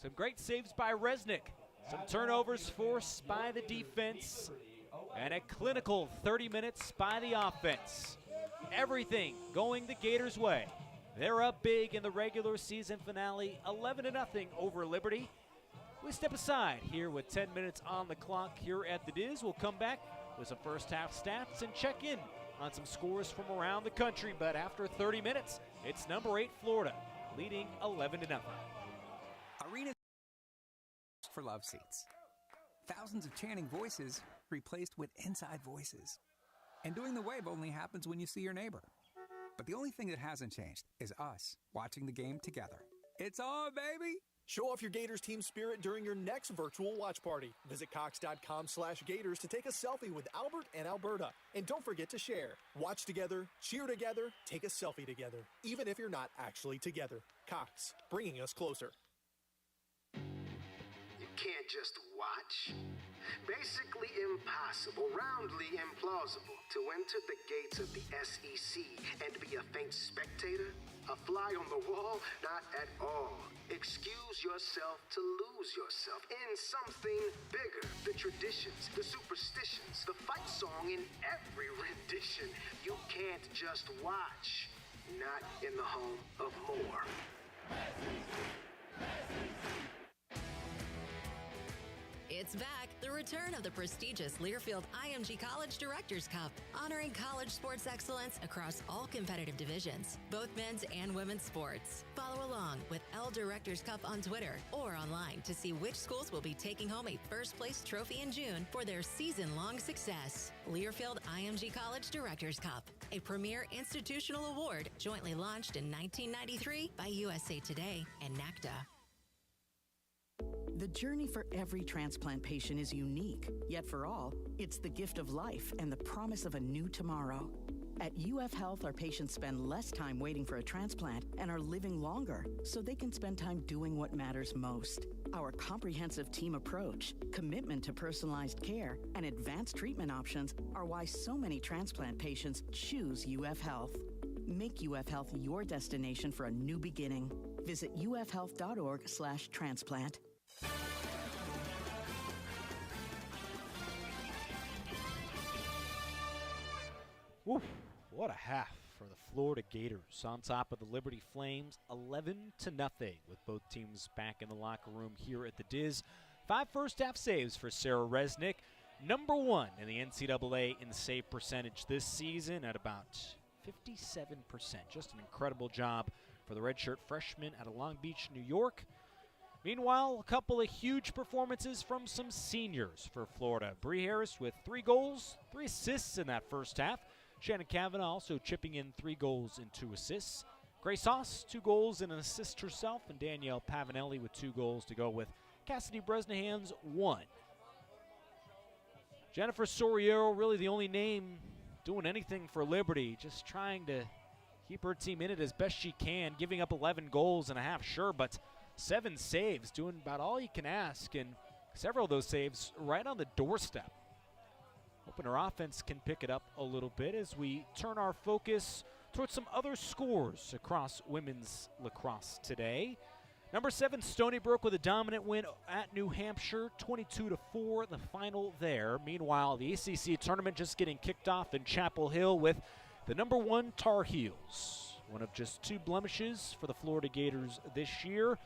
Some great saves by Resnick. Some turnovers forced by the defense. And a clinical 30 minutes by the offense. Everything going the Gators' way. They're up big in the regular season finale, 11-0 over Liberty. We step aside here with 10 minutes on the clock here at the Diz. We'll come back with some first half stats and check in on some scores from around the country. But after 30 minutes, it's number 8 Florida leading 11-0. Arena for love seats. Thousands of chanting voices replaced with inside voices. And doing the wave only happens when you see your neighbor. But the only thing that hasn't changed is us watching the game together. It's on, baby! Show off your Gators team spirit during your next virtual watch party. Visit Cox.com/Gators to take a selfie with Albert and Alberta. And don't forget to share. Watch together, cheer together, take a selfie together, even if you're not actually together. Cox, bringing us closer. You can't just watch. Basically impossible, roundly implausible to enter the gates of the SEC and be a faint spectator, a fly on the wall, not at all. Excuse yourself to lose yourself in something bigger. The traditions, the superstitions, the fight song in every rendition. You can't just watch, not in the home of more. It's back, the return of the prestigious Learfield IMG College Directors Cup, honoring college sports excellence across all competitive divisions, both men's and women's sports. Follow along with L Directors Cup on Twitter or online to see which schools will be taking home a first place trophy in June for their season-long success. Learfield IMG College Directors Cup, a premier institutional award jointly launched in 1993 by USA Today and NACDA. The journey for every transplant patient is unique, yet for all, it's the gift of life and the promise of a new tomorrow. At UF Health, our patients spend less time waiting for a transplant and are living longer so they can spend time doing what matters most. Our comprehensive team approach, commitment to personalized care, and advanced treatment options are why so many transplant patients choose UF Health. Make UF Health your destination for a new beginning. Visit ufhealth.org/transplant. Woo, what a half for the Florida Gators on top of the Liberty Flames, 11-0 with both teams back in the locker room here at the Diz. 5 first half saves for Sarah Resnick, number 1 in the NCAA in save percentage this season at about 57%. Just an incredible job for the redshirt freshman out of Long Beach, New York. Meanwhile, a couple of huge performances from some seniors for Florida. Bree Harris with 3 goals, 3 assists in that first half. Shannon Kavanaugh also chipping in 3 goals and 2 assists. Grace Haas, 2 goals and an assist herself, and Danielle Pavanelli with 2 goals to go with Cassidy Bresnahan's 1. Jennifer Soriero, really the only name doing anything for Liberty, just trying to keep her team in it as best she can, giving up 11 goals and a half, sure, but 7 saves, doing about all you can ask, and Several of those saves right on the doorstep. Hoping our offense can pick it up a little bit as we turn our focus towards some other scores across women's lacrosse today. Number 7, Stony Brook with a dominant win at New Hampshire, 22-4, the final there. Meanwhile, the ACC tournament just getting kicked off in Chapel Hill with the number 1 Tar Heels. One of just 2 blemishes for the Florida Gators this year.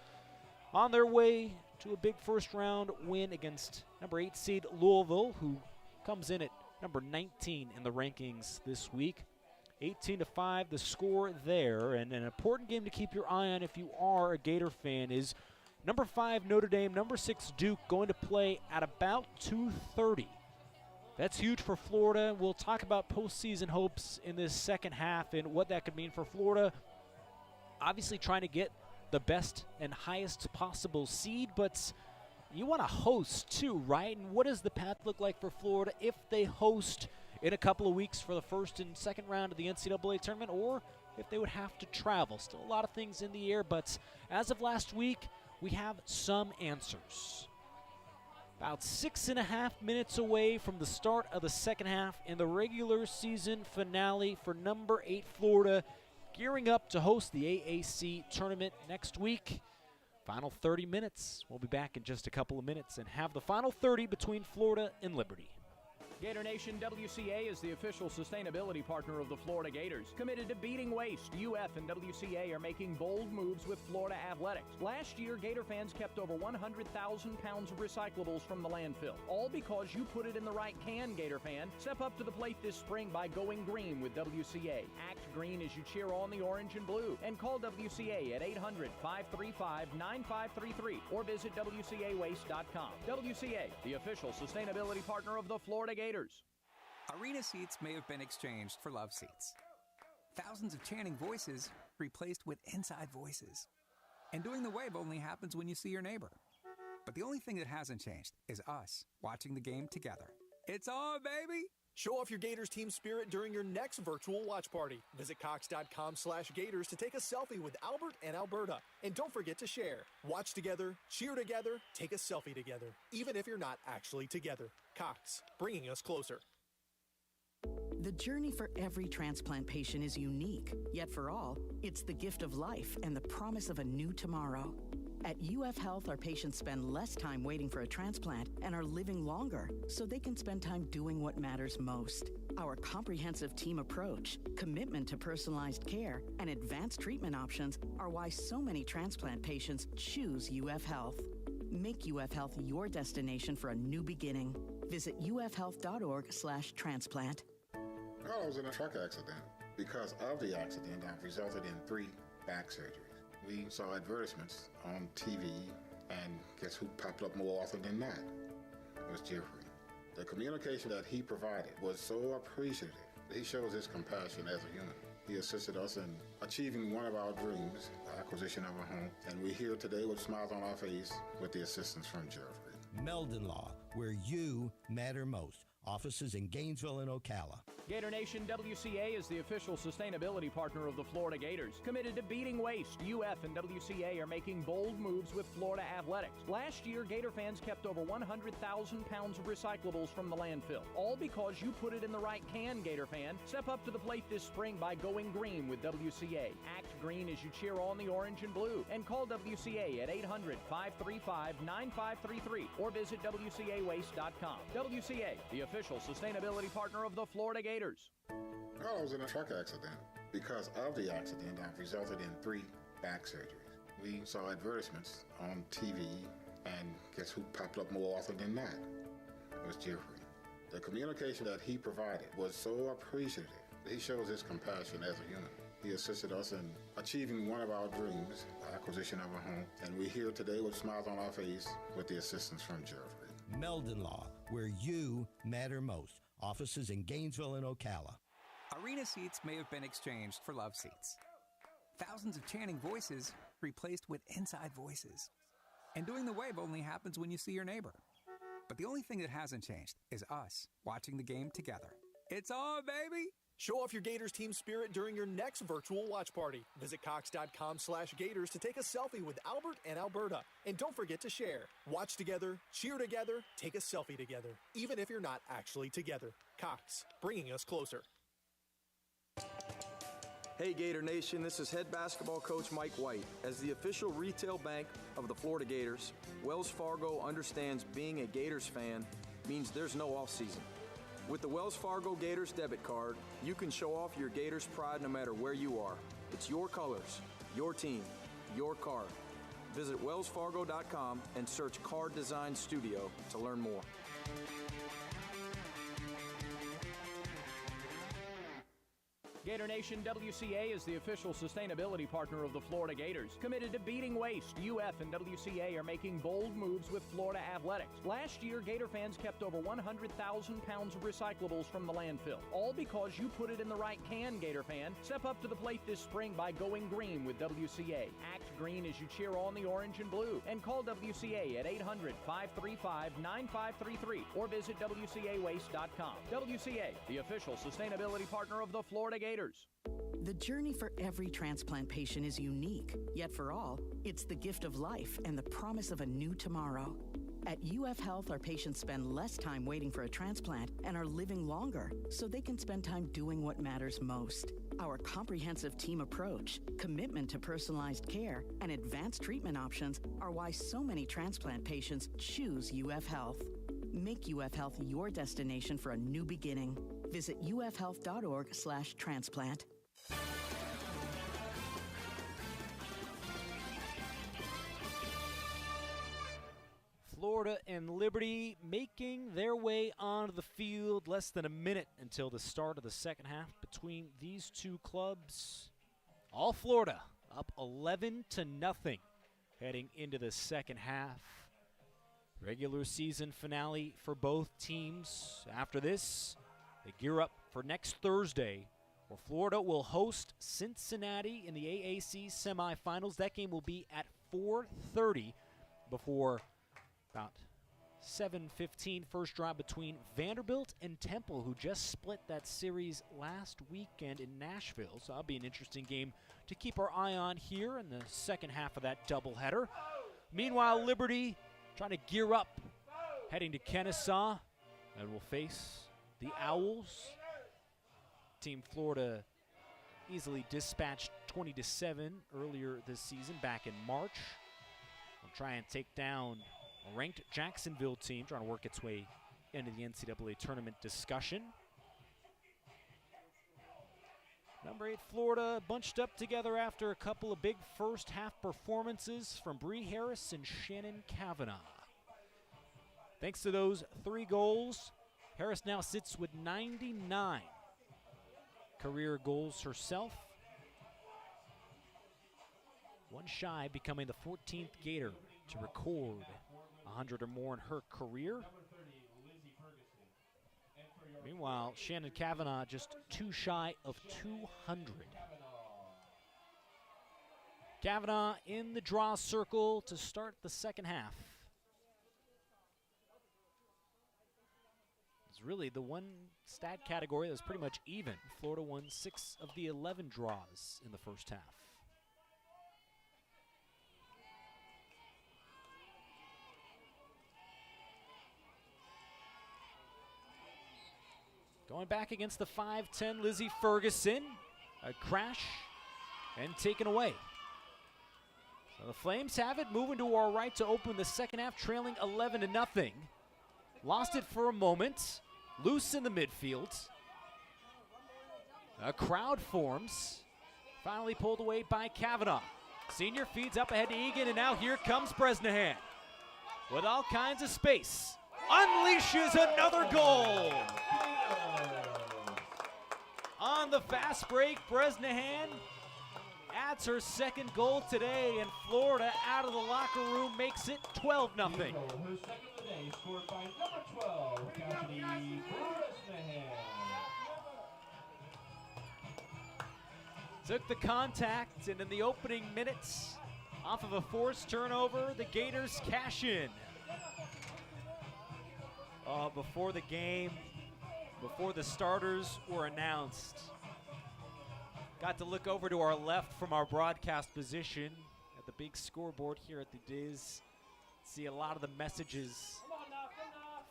On their way to a big first-round win against number 8 seed Louisville, who comes in at number 19 in the rankings this week. 18-5, the score there, and an important game to keep your eye on if you are a Gator fan is number 5 Notre Dame, number 6 Duke going to play at about 2:30. That's huge for Florida. We'll talk about postseason hopes in this second half and what that could mean for Florida. Obviously trying to get the best and highest possible seed, but you want to host too, right? And what does the path look like for Florida if they host in a couple of weeks for the first and second round of the NCAA tournament, or if they would have to travel? Still a lot of things in the air, but as of last week, we have some answers. About 6.5 minutes away from the start of the second half in the regular season finale for number 8 Florida, gearing up to host the AAC tournament next week. Final 30 minutes. We'll be back in just a couple of minutes and have the final 30 between Florida and Liberty. Gator Nation, WCA is the official sustainability partner of the Florida Gators. Committed to beating waste, UF and WCA are making bold moves with Florida athletics. Last year, Gator fans kept over 100,000 pounds of recyclables from the landfill. All because you put it in the right can, Gator fan. Step up to the plate this spring by going green with WCA. Act green as you cheer on the orange and blue. And call WCA at 800-535-9533 or visit WCAwaste.com. WCA, the official sustainability partner of the Florida Gators. Arena seats may have been exchanged for love seats. Thousands of chanting voices replaced with inside voices. And doing the wave only happens when you see your neighbor. But the only thing that hasn't changed is us watching the game together. It's on, baby! Show off your Gators team spirit during your next virtual watch party. Visit Cox.com/Gators to take a selfie with Albert and Alberta. And don't forget to share. Watch together, cheer together, take a selfie together, even if you're not actually together. Cox, bringing us closer. The journey for every transplant patient is unique, yet for all, it's the gift of life and the promise of a new tomorrow. At UF Health, our patients spend less time waiting for a transplant and are living longer so they can spend time doing what matters most. Our comprehensive team approach, commitment to personalized care, and advanced treatment options are why so many transplant patients choose UF Health. Make UF Health your destination for a new beginning. Visit ufhealth.org/transplant. Well, I was in a truck accident. Because of the accident, I've resulted in 3 back surgeries. We saw advertisements on TV, and guess who popped up more often than not? It was Jeffrey. The communication that he provided was so appreciative. He shows his compassion as a human. He assisted us in achieving one of our dreams, the acquisition of a home, and we're here today with smiles on our face with the assistance from Jeffrey. Meldon Law, where you matter most. Offices in Gainesville and Ocala. Gator Nation, WCA is the official sustainability partner of the Florida Gators. Committed to beating waste, UF and WCA are making bold moves with Florida athletics. Last year, Gator fans kept over 100,000 pounds of recyclables from the landfill. All because you put it in the right can, Gator fan. Step up to the plate this spring by going green with WCA. Act green as you cheer on the orange and blue. And call WCA at 800-535-9533 or visit WCAwaste.com. WCA, the official sustainability partner of the Florida Gators. Well, I was in a truck accident. Because of the accident, I've resulted in 3 back surgeries. We saw advertisements on TV, and guess who popped up more often than not? It was Jeffrey. The communication that he provided was so appreciative. He shows his compassion as a human. He assisted us in achieving one of our dreams, the acquisition of a home, and we're here today with smiles on our face with the assistance from Jeffrey. Meldon Law, where you matter most. Offices in Gainesville and Ocala. Arena seats may have been exchanged for love seats. Thousands of chanting voices replaced with inside voices. And doing the wave only happens when you see your neighbor. But the only thing that hasn't changed is us watching the game together. It's on, baby! Show off your Gators team spirit during your next virtual watch party. Visit Cox.com/Gators to take a selfie with Albert and Alberta. And don't forget to share. Watch together, cheer together, take a selfie together, even if you're not actually together. Cox, bringing us closer. Hey Gator Nation, this is head basketball coach Mike White. As the official retail bank of the Florida Gators, Wells Fargo understands being a Gators fan means there's no off season. With the Wells Fargo Gators debit card, you can show off your Gators pride no matter where you are. It's your colors, your team, your card. Visit wellsfargo.com and search Card Design Studio to learn more. Gator Nation, WCA is the official sustainability partner of the Florida Gators. Committed to beating waste, UF and WCA are making bold moves with Florida athletics. Last year, Gator fans kept over 100,000 pounds of recyclables from the landfill. All because you put it in the right can, Gator fan. Step up to the plate this spring by going green with WCA. Act green as you cheer on the orange and blue. And call WCA at 800-535-9533 or visit WCAwaste.com. WCA, the official sustainability partner of the Florida Gators. The journey for every transplant patient is unique, yet for all, it's the gift of life and the promise of a new tomorrow. At UF Health, our patients spend less time waiting for a transplant and are living longer so they can spend time doing what matters most. Our comprehensive team approach, commitment to personalized care, and advanced treatment options are why so many transplant patients choose UF Health. Make UF Health your destination for a new beginning. Visit ufhealth.org/transplant. Florida and Liberty making their way onto the field. Less than a minute until the start of the second half between these two clubs. All Florida up 11-0 heading into the second half. Regular season finale for both teams. After this, they gear up for next Thursday, where Florida will host Cincinnati in the AAC semifinals. That game will be at 4:30 before about 7:15 first drive between Vanderbilt and Temple, who just split that series last weekend in Nashville. So that'll be an interesting game to keep our eye on here in the second half of that doubleheader. Meanwhile, Liberty trying to gear up, heading to Kennesaw, and will face the Owls. Team Florida easily dispatched 20-7 earlier this season, back in March. We'll try and take down a ranked Jacksonville team, trying to work its way into the NCAA tournament discussion. Number 8, Florida, bunched up together after a couple of big first half performances from Bree Harris and Shannon Kavanaugh. Thanks to those 3 goals, Harris now sits with 99 career goals herself. One shy of becoming the 14th Gator to record 100 or more in her career. Meanwhile, Shannon Kavanaugh just 2 shy of 200. Kavanaugh in the draw circle to start the second half. It's really the one stat category that was pretty much even. Florida won 6 of the 11 draws in the first half. Going back against the 5'10", Lizzie Ferguson. A crash and taken away. So the Flames have it, moving to our right to open the second half, trailing 11-0. Lost it for a moment. Loose in the midfield. A crowd forms. Finally pulled away by Kavanaugh. Senior feeds up ahead to Egan, and now here comes Bresnahan. With all kinds of space. Unleashes another goal. On the fast break, Bresnahan adds her second goal today, and Florida out of the locker room makes it 12-0. Her second of the day, scored by number 12, Cassidy Bresnahan. Took the contact, and in the opening minutes, off of a forced turnover, the Gators cash in. Before the game, before the starters were announced. Got to look over to our left from our broadcast position at the big scoreboard here at the Diz. See a lot of the messages.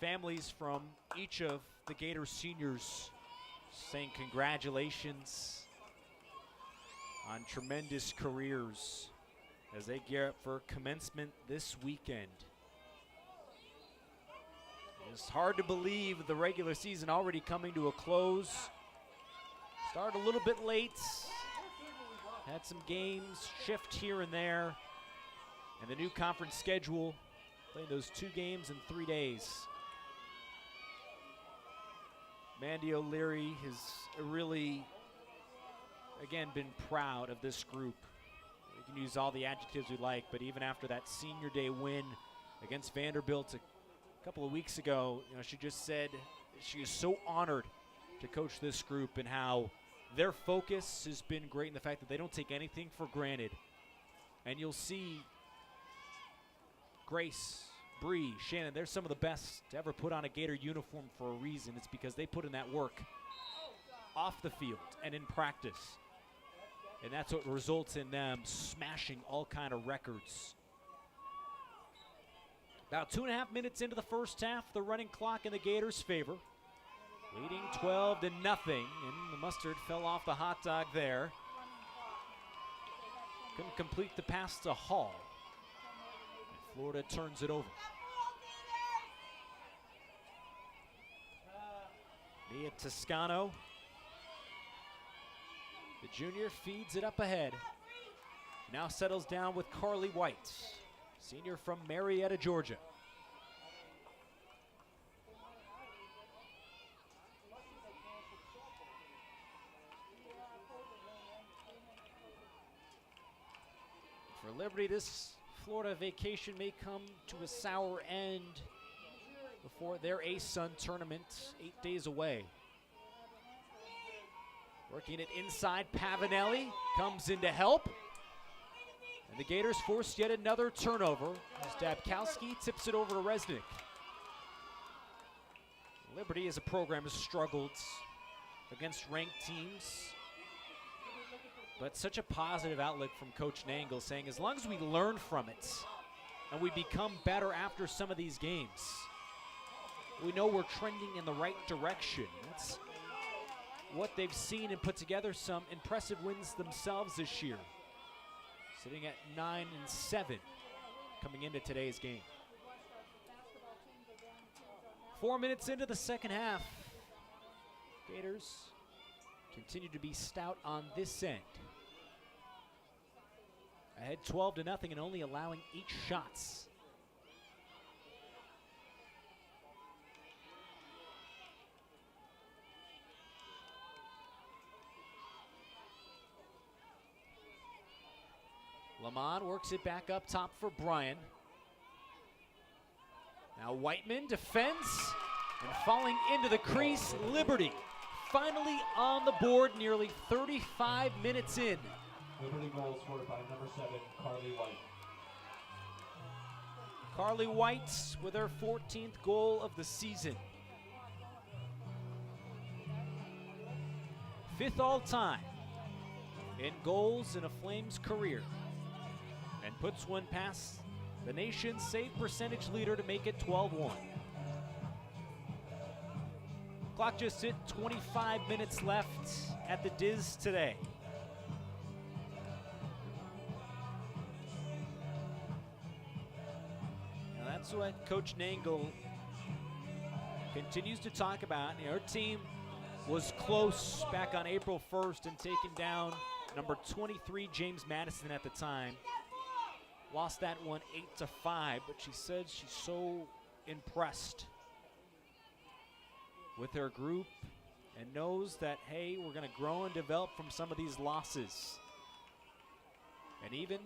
Families from each of the Gators seniors saying congratulations on tremendous careers as they gear up for commencement this weekend. It's hard to believe the regular season already coming to a close. Started a little bit late. Had some games shift here and there. And the new conference schedule, playing those 2 games in 3 days. Mandy O'Leary has really, again, been proud of this group. We can use all the adjectives we like, but even after that senior day win against Vanderbilt a couple of weeks ago, she just said she is so honored to coach this group and how their focus has been great in the fact that they don't take anything for granted. And you'll see Grace, Bree, Shannon, they're some of the best to ever put on a Gator uniform for a reason. It's because they put in that work off the field and in practice. And that's what results in them smashing all kind of records. About 2.5 minutes into the first half, the running clock in the Gators' favor. Leading 12-0, and the mustard fell off the hot dog there. Couldn't complete the pass to Hall. Florida turns it over. Mia Toscano, the junior, feeds it up ahead. Now settles down with Carly White, senior from Marietta, Georgia. For Liberty, this Florida vacation may come to a sour end before their ASUN tournament 8 days away. Working it inside, Pavanelli comes in to help. And the Gators force yet another turnover as Dabkowski tips it over to Resnick. Liberty as a program has struggled against ranked teams. But such a positive outlook from Coach Nangle, saying as long as we learn from it and we become better after some of these games, we know we're trending in the right direction. That's what they've seen and put together some impressive wins themselves this year. Sitting at 9-7 coming into today's game. 4 minutes into the second half, Gators continue to be stout on this end. Ahead 12-0 and only allowing 8 shots. Lamont works it back up top for Bryan. Now Whiteman defends and falling into the crease. Liberty finally on the board nearly 35 minutes in. Liberty goal scored by number 7, Carly White. Carly White with her 14th goal of the season. 5th all-time in goals in a Flames career. And puts one past the nation's save percentage leader to make it 12-1. Clock just hit 25 minutes left at the Diz today. Now that's what Coach Nangle continues to talk about. Her team was close back on April 1st and taking down number 23 James Madison at the time. Lost that one 8-5, but she said she's so impressed with her group and knows that, hey, we're going to grow and develop from some of these losses. And even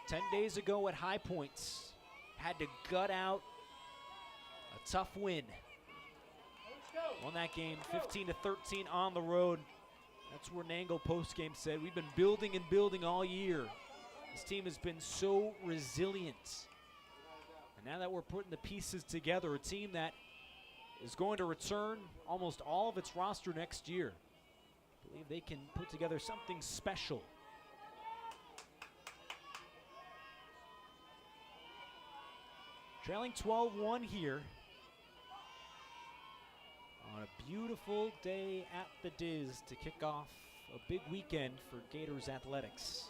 10 days ago at High Points, had to gut out a tough win. Won that game 15-13 on the road. That's where Nangle postgame said, we've been building and building all year. This team has been so resilient. And now that we're putting the pieces together, a team that is going to return almost all of its roster next year. I believe they can put together something special. Trailing 12-1 here on a beautiful day at the Diz to kick off a big weekend for Gators athletics.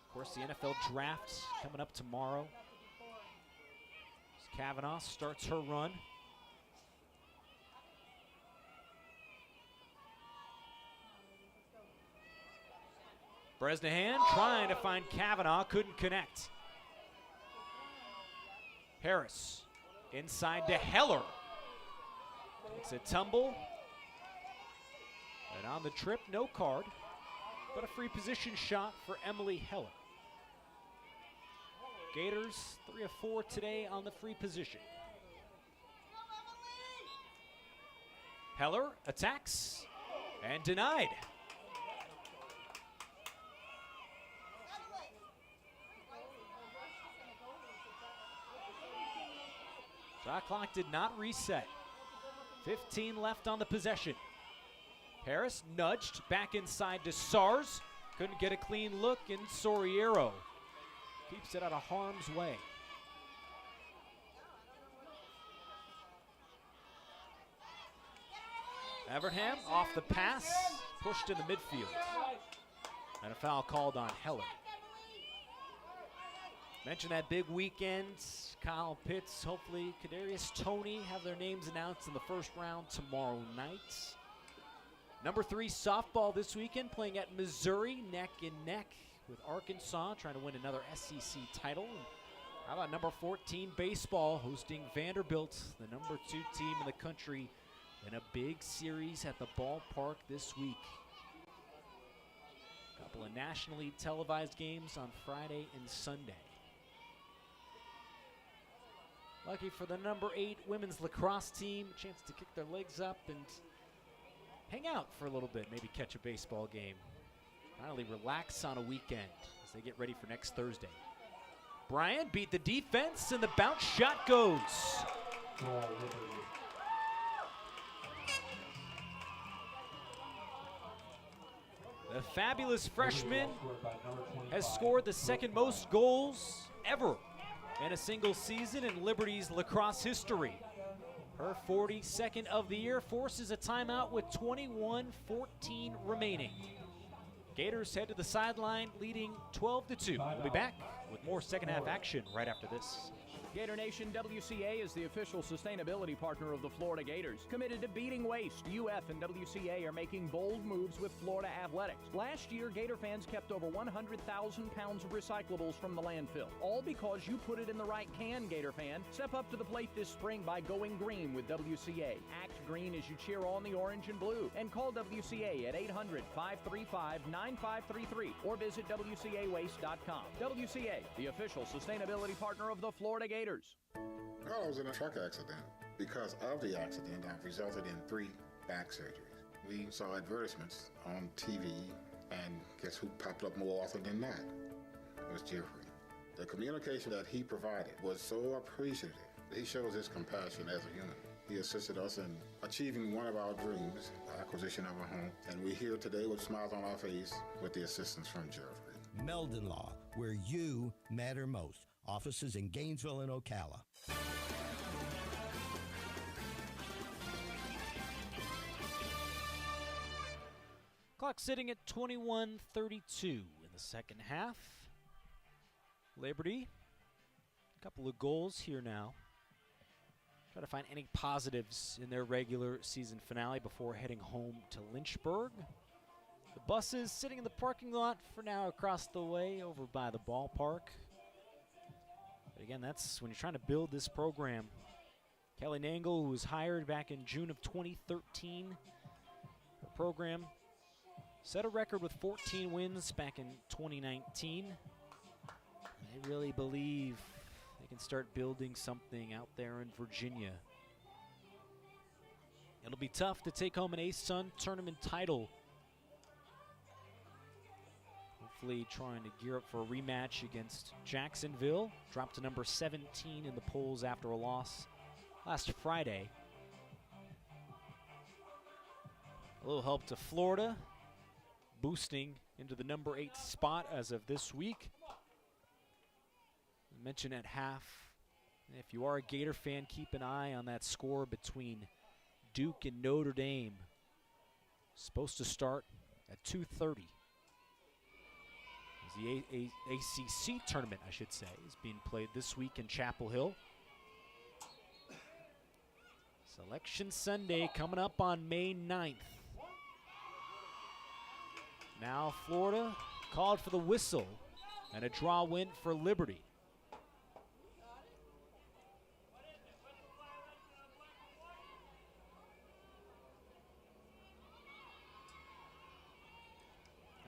Of course, the NFL draft coming up tomorrow. As Kavanaugh starts her run. Bresnahan trying to find Kavanaugh, couldn't connect. Harris inside to Heller. It's a tumble. And on the trip, no card, but a free position shot for Emily Heller. Gators 3 of 4 today on the free position. Heller attacks and denied. Shot clock did not reset. 15 left on the possession. Harris nudged back inside to Sars. Couldn't get a clean look, and Soriero keeps it out of harm's way. Evernham off the pass, pushed in the midfield. And a foul called on Heller. Mentioned that big weekend. Kyle Pitts, hopefully Kadarius Toney have their names announced in the first round tomorrow night. Number 3 softball this weekend, playing at Missouri, neck and neck with Arkansas, trying to win another SEC title. How about number 14 baseball, hosting Vanderbilt, the number 2 team in the country, in a big series at the ballpark this week. A couple of nationally televised games on Friday and Sunday. Lucky for the number 8 women's lacrosse team, a chance to kick their legs up and hang out for a little bit, maybe catch a baseball game. Finally relax on a weekend as they get ready for next Thursday. Bryan beat the defense and the bounce shot goes. The fabulous freshman has scored the second most goals ever in a single season in Liberty's lacrosse history. Her 42nd of the year forces a timeout with 21:14 remaining. Gators head to the sideline, leading 12-2. We'll be back with more second half action right after this. Gator Nation, WCA is the official sustainability partner of the Florida Gators. Committed to beating waste, UF and WCA are making bold moves with Florida athletics. Last year, Gator fans kept over 100,000 pounds of recyclables from the landfill. All because you put it in the right can, Gator fan. Step up to the plate this spring by going green with WCA. Act green as you cheer on the orange and blue. And call WCA at 800-535-9533 or visit WCAwaste.com. WCA, the official sustainability partner of the Florida Gators. Well, I was in a truck accident. Because of the accident, I've resulted in 3 back surgeries. We saw advertisements on TV, and guess who popped up more often than not? It was Jeffrey. The communication that he provided was so appreciative. He shows his compassion as a human. He assisted us in achieving one of our dreams, the acquisition of a home, and we're here today with smiles on our face with the assistance from Jeffrey. Meldon Law, where you matter most. Offices in Gainesville and Ocala. Clock sitting at 21:32 in the second half. Liberty, a couple of goals here now. Try to find any positives in their regular season finale before heading home to Lynchburg. The buses sitting in the parking lot for now across the way over by the ballpark. But again, that's when you're trying to build this program. Kelly Nangle, who was hired back in June of 2013. Her program set a record with 14 wins back in 2019. They really believe they can start building something out there in Virginia. It'll be tough to take home an ASUN tournament title. Hopefully trying to gear up for a rematch against Jacksonville. Dropped to number 17 in the polls after a loss last Friday. A little help to Florida, boosting into the number 8 spot as of this week. I mentioned at half, if you are a Gator fan, keep an eye on that score between Duke and Notre Dame. Supposed to start at 2:30. The ACC tournament, I should say, is being played this week in Chapel Hill. Selection Sunday coming up on May 9th. Now Florida called for the whistle, and a draw win for Liberty.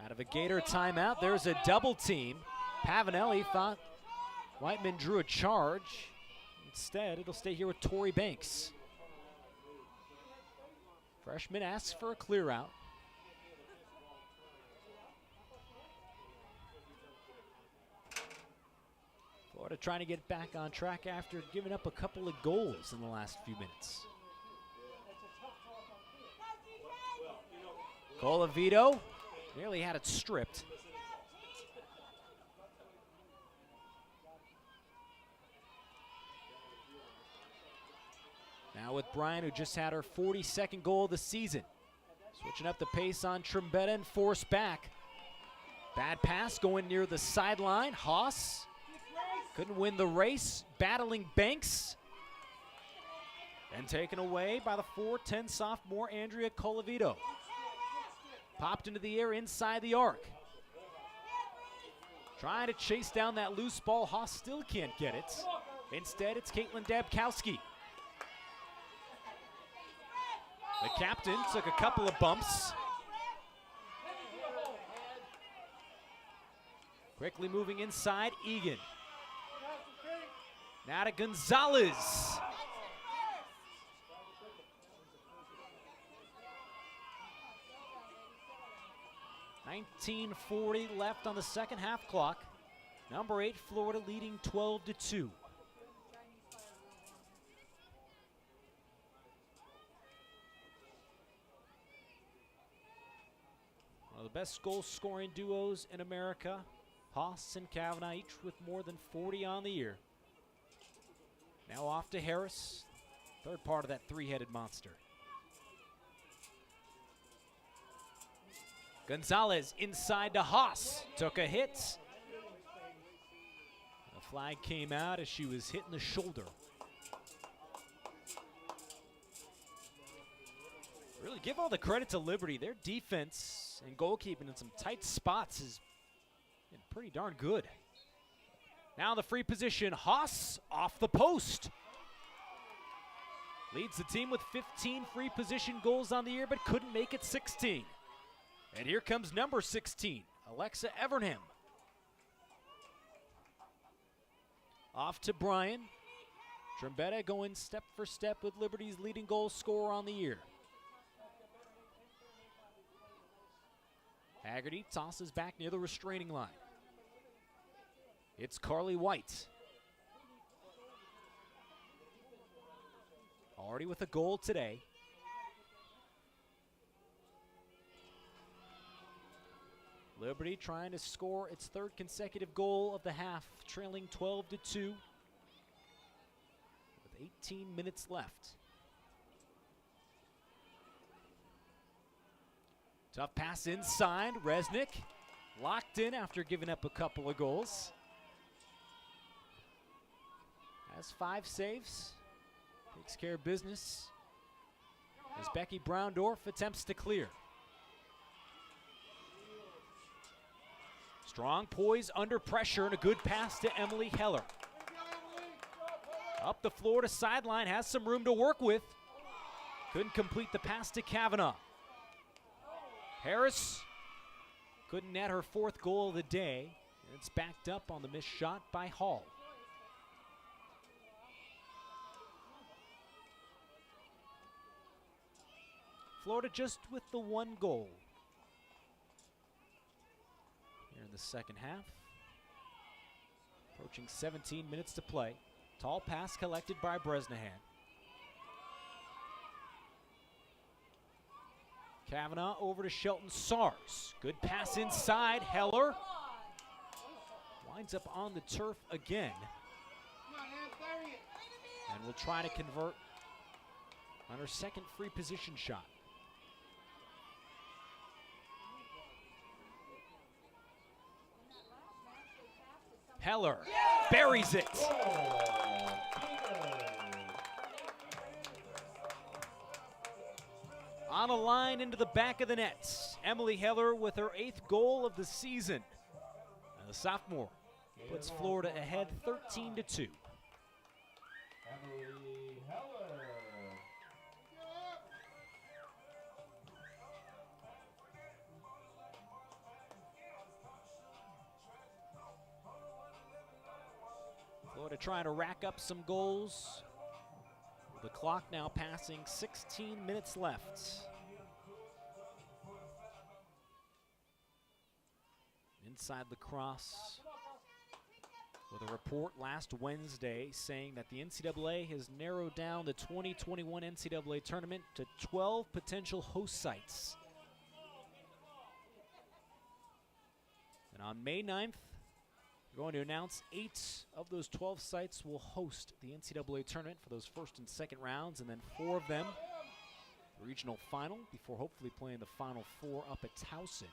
Out of a Gator timeout, there's a double team. Pavanelli thought Whiteman drew a charge. Instead, it'll stay here with Torrey Banks. Freshman asks for a clear out. Florida trying to get back on track after giving up a couple of goals in the last few minutes. Colavito nearly had it stripped. Now with Bryan, who just had her 42nd goal of the season. Switching up the pace on Trombetta and forced back. Bad pass going near the sideline. Haas couldn't win the race, battling Banks. And taken away by the 4'10" sophomore Andrea Colavito. Popped into the air inside the arc. Trying to chase down that loose ball. Haas still can't get it. Instead, it's Caitlin Dabkowski. The captain took a couple of bumps. Quickly moving inside, Egan. Now to Gonzalez. .1940 left on the second half clock. Number 8, Florida leading 12-2. One of the best goal-scoring duos in America. Haas and Kavanaugh, each with more than 40 on the year. Now off to Harris, third part of that three-headed monster. Gonzalez inside to Haas, took a hit. The flag came out as she was hit in the shoulder. Really give all the credit to Liberty. Their defense and goalkeeping in some tight spots is pretty darn good. Now the free position, Haas off the post. Leads the team with 15 free position goals on the year, but couldn't make it 16. And here comes number 16, Alexa Evernham. Off to Bryan. Trombetta going step for step with Liberty's leading goal scorer on the year. Haggerty tosses back near the restraining line. It's Carly White. Already with a goal today. Liberty trying to score its third consecutive goal of the half, trailing 12-2 with 18 minutes left. Tough pass inside, Resnick locked in after giving up a couple of goals. Has 5 saves, takes care of business as Becky Browndorf attempts to clear. Strong poise under pressure and a good pass to Emily Heller. Up the Florida sideline, has some room to work with. Couldn't complete the pass to Kavanaugh. Harris couldn't net her 4th goal of the day. And it's backed up on the missed shot by Hall. Florida just with the 1 goal here in the second half. Approaching 17 minutes to play. Tall pass collected by Bresnahan. Kavanaugh over to Shelton Sars. Good pass inside. Heller winds up on the turf again. And will try to convert on her second free position shot. Heller buries it. On a line into the back of the net. Emily Heller with her 8th goal of the season. And the sophomore puts Florida ahead 13-2. Emily Heller. Florida trying to rack up some goals. The clock now passing 16 minutes left. Inside Lacrosse, with a report last Wednesday saying that the NCAA has narrowed down the 2021 NCAA tournament to 12 potential host sites. And on May 9th, we're going to announce 8 of those 12 sites will host the NCAA tournament for those first and second rounds, and then 4 of them the regional final before hopefully playing the Final 4 up at Towson.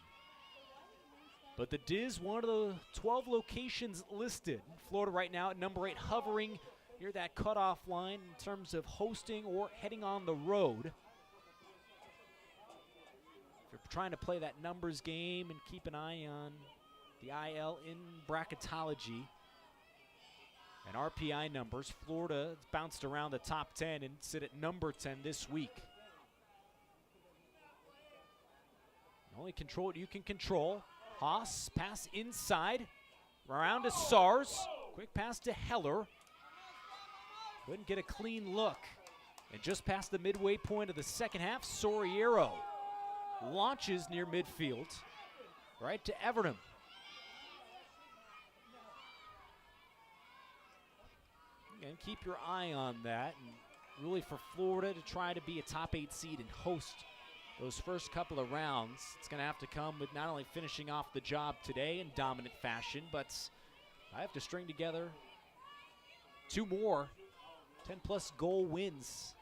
But the DIS, one of the 12 locations listed. Florida right now at number 8, hovering near that cutoff line in terms of hosting or heading on the road. If you're trying to play that numbers game and keep an eye on the IL in bracketology and RPI numbers, Florida has bounced around the top 10 and sit at number 10 this week. Only control what you can control. Haas, pass inside, around to Sars, quick pass to Heller. Couldn't get a clean look. And just past the midway point of the second half, Soriero launches near midfield, right to Evernham. And keep your eye on that. And really for Florida to try to be a top 8 seed and host those first couple of rounds, it's going to have to come with not only finishing off the job today in dominant fashion, but I have to string together 2 more 10-plus goal wins.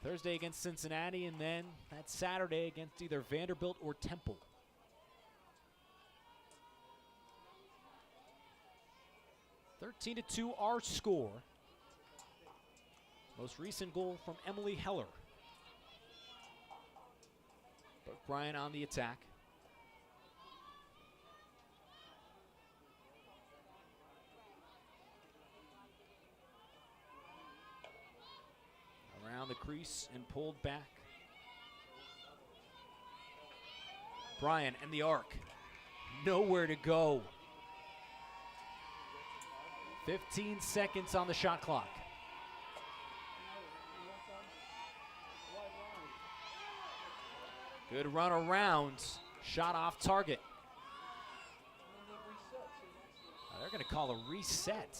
Thursday against Cincinnati, and then that Saturday against either Vanderbilt or Temple. (13-2) our score. Most recent goal from Emily Heller. But Bryant on the attack. Around the crease and pulled back. Bryant and the arc. Nowhere to go. 15 seconds on the shot clock. Good run around. Shot off target. They're going to call a reset.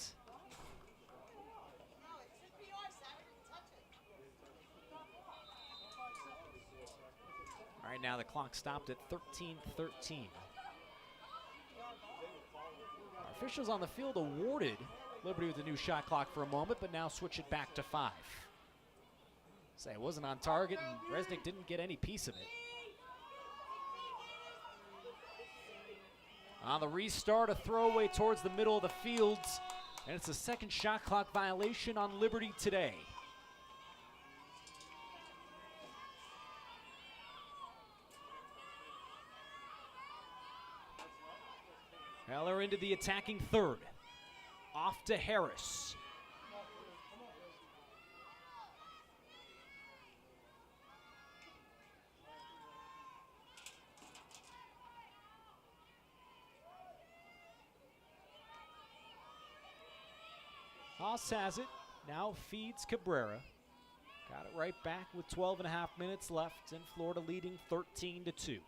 All right, now the clock stopped at 13:13. Our officials on the field awarded Liberty with a new shot clock for a moment, but now switch it back to 5. Say it wasn't on target, and Resnick didn't get any piece of it. On the restart, a throwaway towards the middle of the field, and it's a second shot clock violation on Liberty today. Heller into the attacking third. Off to Harris. Haas has it, now feeds Cabrera. Got it right back with 12.5 minutes left, and Florida leading 13-2.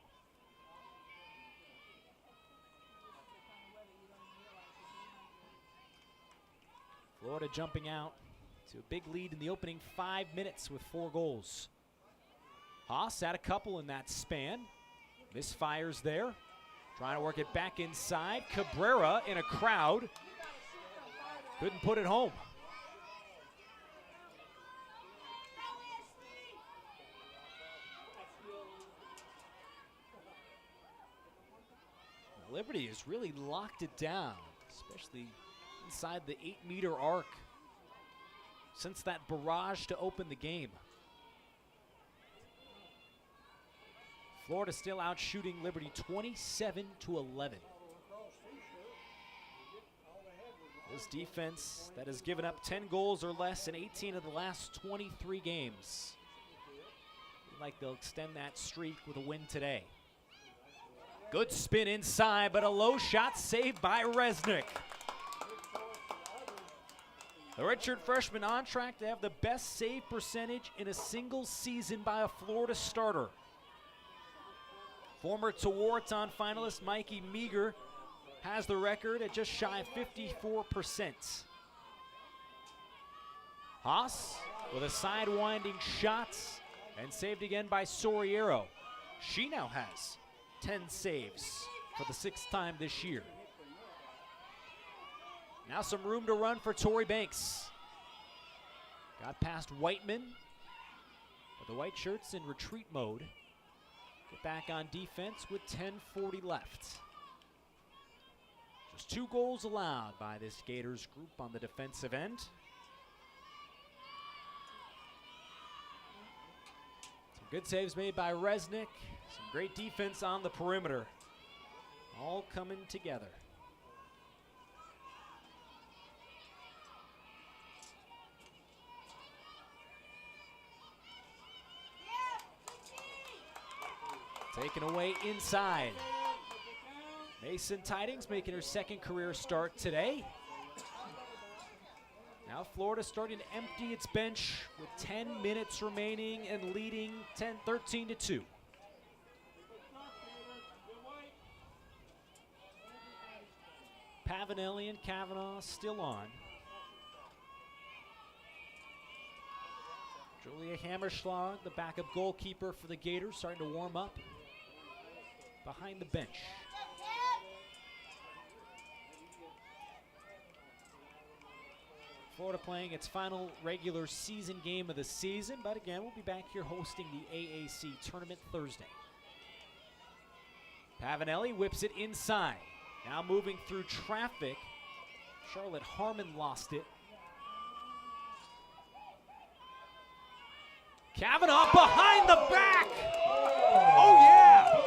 Florida jumping out to a big lead in the opening 5 minutes with 4 goals. Haas had a couple in that span. Misfires there. Trying to work it back inside. Cabrera in a crowd. Couldn't put it home. Liberty has really locked it down, especially inside the 8-meter arc since that barrage to open the game. Florida still out shooting Liberty 27-11. This defense that has given up 10 goals or less in 18 of the last 23 games. Feel like they'll extend that streak with a win today. Good spin inside, but a low shot saved by Resnick. The redshirt freshman on track to have the best save percentage in a single season by a Florida starter. Former Tewaaraton finalist Mikey Meager has the record at just shy of 54%. Haas with a sidewinding shot and saved again by Soriero. She now has 10 saves for the 6th time this year. Now some room to run for Torrey Banks. Got past Whiteman, but the white shirts in retreat mode. Get back on defense with 10:40 left. Just 2 goals allowed by this Gators group on the defensive end. Some good saves made by Resnick. Some great defense on the perimeter. All coming together. Taken away inside. Mason Tidings making her 2nd career start today. Now Florida starting to empty its bench with 10 minutes remaining and leading 13-2. Pavanelli and Kavanaugh still on. Julia Hammerschlag, the backup goalkeeper for the Gators, starting to warm up behind the bench. Florida playing its final regular season game of the season, but again, we'll be back here hosting the AAC tournament Thursday. Pavanelli whips it inside. Now moving through traffic. Charlotte Harmon lost it. Kavanaugh behind the back! Oh yeah!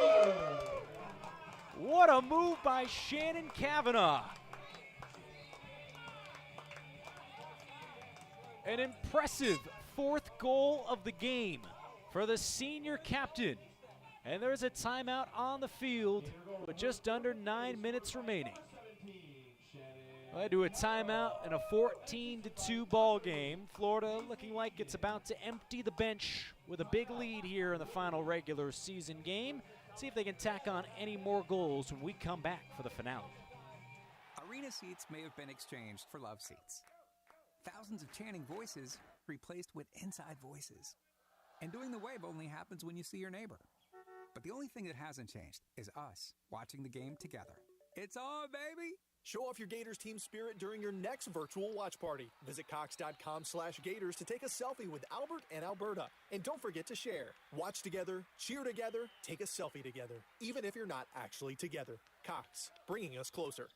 What a move by Shannon Kavanaugh. An impressive 4th goal of the game for the senior captain. And there's a timeout on the field with just under 9 minutes remaining. Led to a timeout and a 14-2 ball game. Florida looking like it's about to empty the bench with a big lead here in the final regular season game. See if they can tack on any more goals when we come back for the finale. Arena seats may have been exchanged for love seats. Thousands of chanting voices replaced with inside voices. And doing the wave only happens when you see your neighbor. But the only thing that hasn't changed is us watching the game together. It's on, baby! Show off your Gators team spirit during your next virtual watch party. Visit Cox.com/Gators to take a selfie with Albert and Alberta. And don't forget to share. Watch together, cheer together, take a selfie together, even if you're not actually together. Cox, bringing us closer.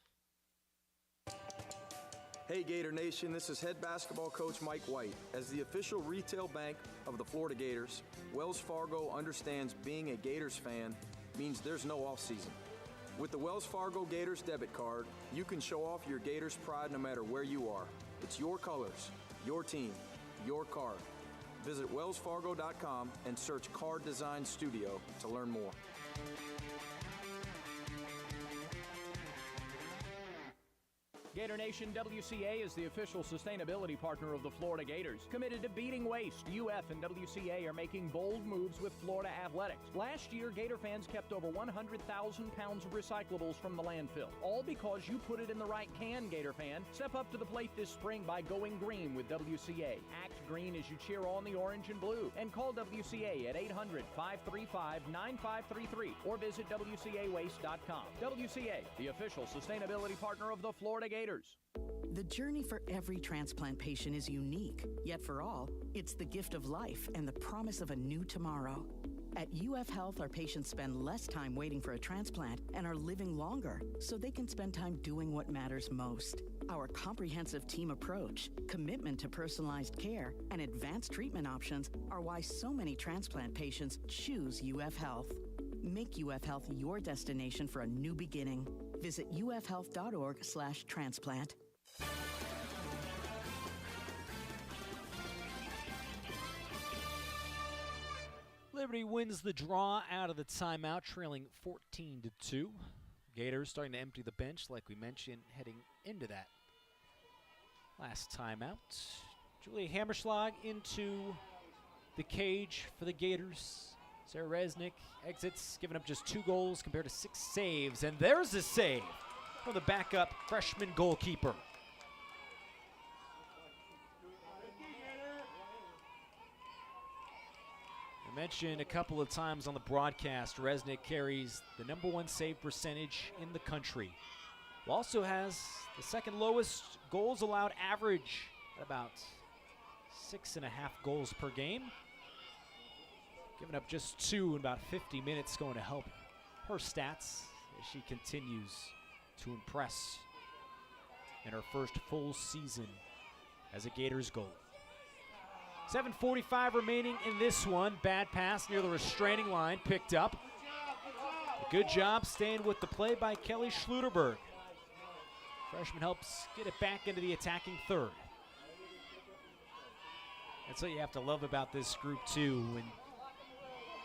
Hey Gator Nation, this is head basketball coach Mike White. As the official retail bank of the Florida Gators, Wells Fargo understands being a Gators fan means there's no off season. With the Wells Fargo Gators debit card, you can show off your Gators pride no matter where you are. It's your colors, your team, your card. Visit wellsfargo.com and search Card Design Studio to learn more. Gator Nation, WCA is the official sustainability partner of the Florida Gators. Committed to beating waste, UF and WCA are making bold moves with Florida athletics. Last year, Gator fans kept over 100,000 pounds of recyclables from the landfill. All because you put it in the right can, Gator fan. Step up to the plate this spring by going green with WCA. Act green as you cheer on the orange and blue. And call WCA at 800-535-9533 or visit WCAwaste.com. WCA, the official sustainability partner of the Florida Gators. The journey for every transplant patient is unique, yet for all, it's the gift of life and the promise of a new tomorrow. At UF Health, our patients spend less time waiting for a transplant and are living longer so they can spend time doing what matters most. Our comprehensive team approach, commitment to personalized care, and advanced treatment options are why so many transplant patients choose UF Health. Make UF Health your destination for a new beginning. Visit ufhealth.org/transplant. Liberty wins the draw out of the timeout, trailing 14-2. Gators starting to empty the bench, like we mentioned, heading into that last timeout. Julia Hammerschlag into the cage for the Gators. Sarah Resnick exits, giving up just 2 goals compared to 6 saves. And there's a save from the backup freshman goalkeeper. I mentioned a couple of times on the broadcast, Resnick carries the #1 save percentage in the country. Also has the second lowest goals allowed average at about 6.5 goals per game. Giving up just 2 in about 50 minutes, going to help her stats as she continues to impress in her first full season as a Gators goal. 7:45 remaining in this one. Bad pass near the restraining line, picked up. A good job staying with the play by Kelly Schluterberg. Freshman helps get it back into the attacking third. That's what you have to love about this group too. When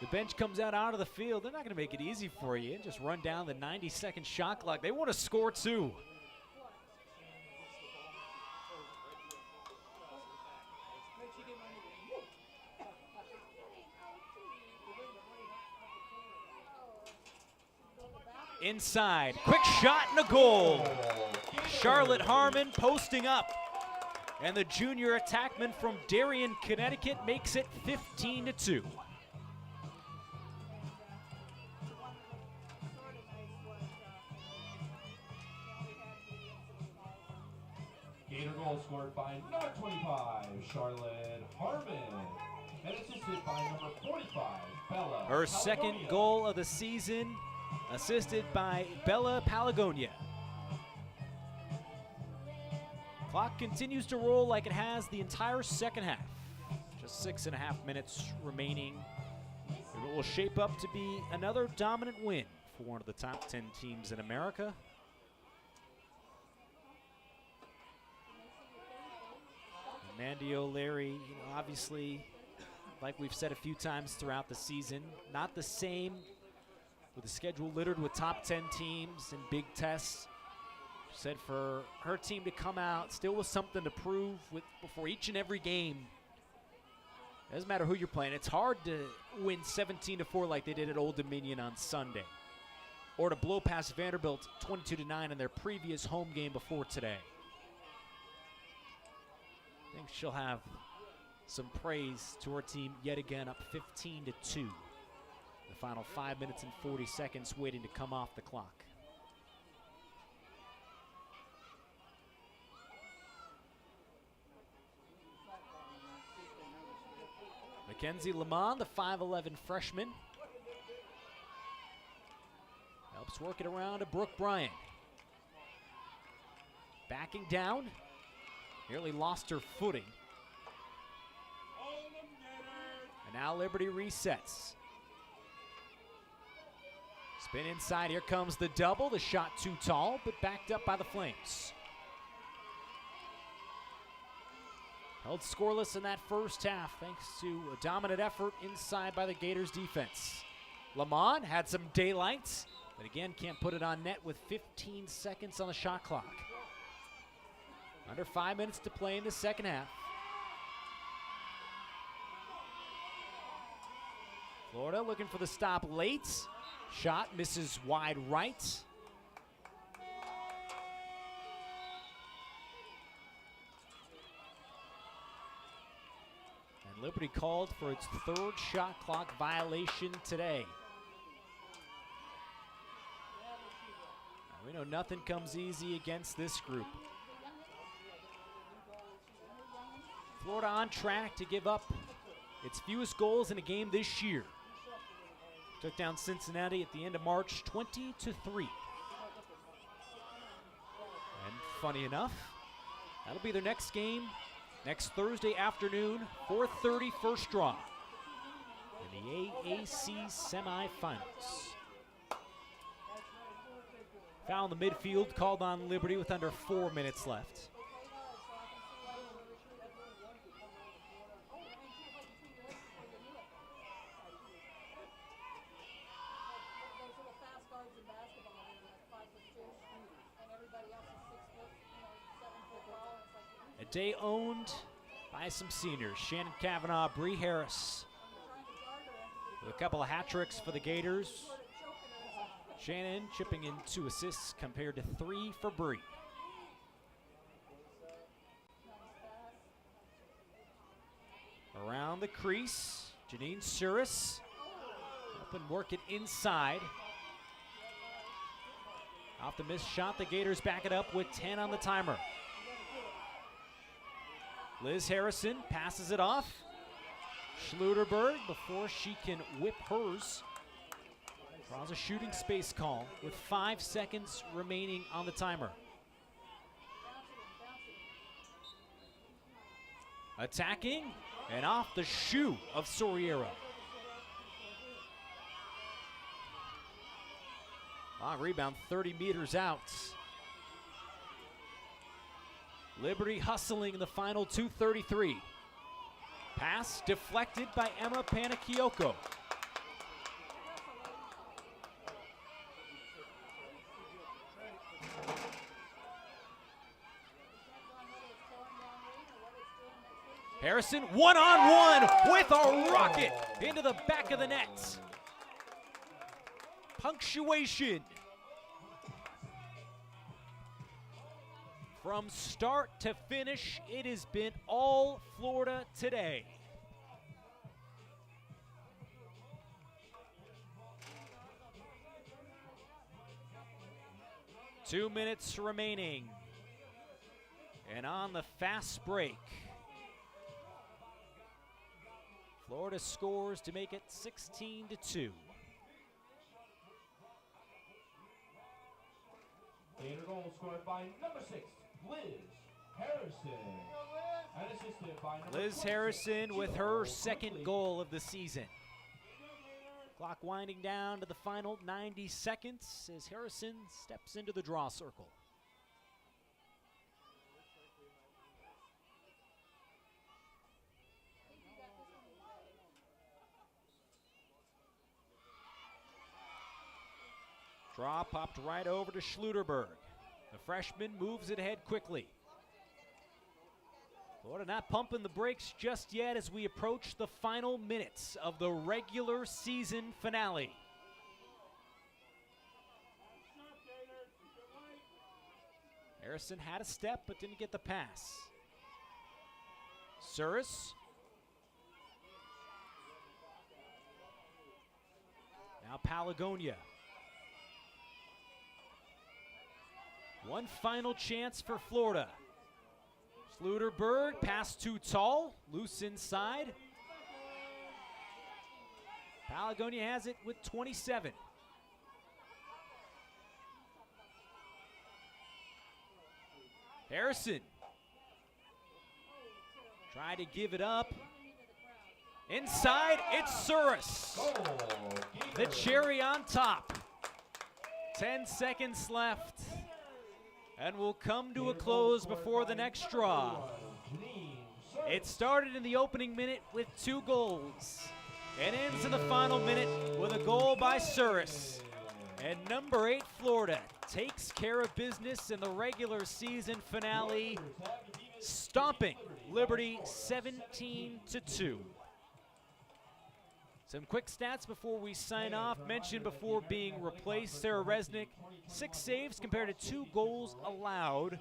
the bench comes out onto the field, they're not going to make it easy for you and just run down the 90-second shot clock. They want to score too. Inside, quick shot and a goal. Charlotte Harmon posting up. And the junior attackman from Darien, Connecticut makes it 15-2. Gator goal scored by number 25, Charlotte Harmon. And assisted by number 45, Bella. Her second goal of the season, assisted by Bella Palagonia. Clock continues to roll like it has the entire second half. Just 6.5 minutes remaining. It will shape up to be another dominant win for one of the top 10 teams in America. Mandy O'Leary, obviously, like we've said a few times throughout the season, not the same with a schedule littered with top 10 teams and big tests. She said for her team to come out still with something to prove before each and every game. Doesn't matter who you're playing. It's hard to win 17-4 like they did at Old Dominion on Sunday, or to blow past Vanderbilt 22-9 in their previous home game before today. I think she'll have some praise to her team yet again, up 15-2. The final 5 minutes and 40 seconds waiting to come off the clock. Mackenzie Lamont, the 5'11 freshman, helps work it around to Brooke Bryant. Backing down, nearly lost her footing. And now Liberty resets. Spin inside, here comes the double. The shot too tall, but backed up by the Flames. Held scoreless in that first half thanks to a dominant effort inside by the Gators defense. Lamont had some daylight, but again can't put it on net with 15 seconds on the shot clock. Under 5 minutes to play in the second half. Florida looking for the stop late. Shot misses wide right. And Liberty called for its third shot clock violation today. Now, we know nothing comes easy against this group. Florida on track to give up its fewest goals in a game this year. Took down Cincinnati at the end of March 20-3. And funny enough, that'll be their next game next Thursday afternoon, 4:30 first draw in the AAC semifinals. Foul in the midfield called on Liberty with under 4 minutes left. A day owned by some seniors. Shannon Kavanaugh, Bree Harris. With a couple of hat tricks for the Gators. Shannon chipping in 2 assists compared to 3 for Bree. Around the crease, Janine Suris. Up and work it inside. Off the missed shot, the Gators back it up with 10 on the timer. Liz Harrison passes it off. Schluterberg, before she can whip hers, draws a shooting space call with 5 seconds remaining on the timer. Attacking and off the shoe of Soriero. Long rebound, 30 meters out. Liberty hustling in the final 2:33. Pass deflected by Emma Panakioko. Harrison one-on-one with a rocket into the back of the net. Punctuation. From start to finish, it has been all Florida today. Two minutes remaining. And on the fast break, Florida scores to make it 16-2. Gator goal scored by number 6, Liz Harrison. And assisted by number Liz Harrison with her second goal of the season. Clock winding down to the final 90 seconds as Harrison steps into the draw circle. Draw popped right over to Schluterberg. The freshman moves it ahead quickly. Florida not pumping the brakes just yet as we approach the final minutes of the regular season finale. Harrison had a step but didn't get the pass. Suris. Now Palagonia. One final chance for Florida. Schluterberg, pass too tall, loose inside. Palagonia has it with 27. Harrison tried to give it up. Inside, it's Suris. The cherry on top. 10 seconds left. And we'll come to a close before the next draw. It started in the opening minute with 2 goals. It ends in the final minute with a goal by Suris. And number 8, Florida, takes care of business in the regular season finale stomping Liberty 17-2. Some quick stats before we sign off. Mentioned before being replaced, Sarah Resnick, 6 saves compared to 2 goals allowed.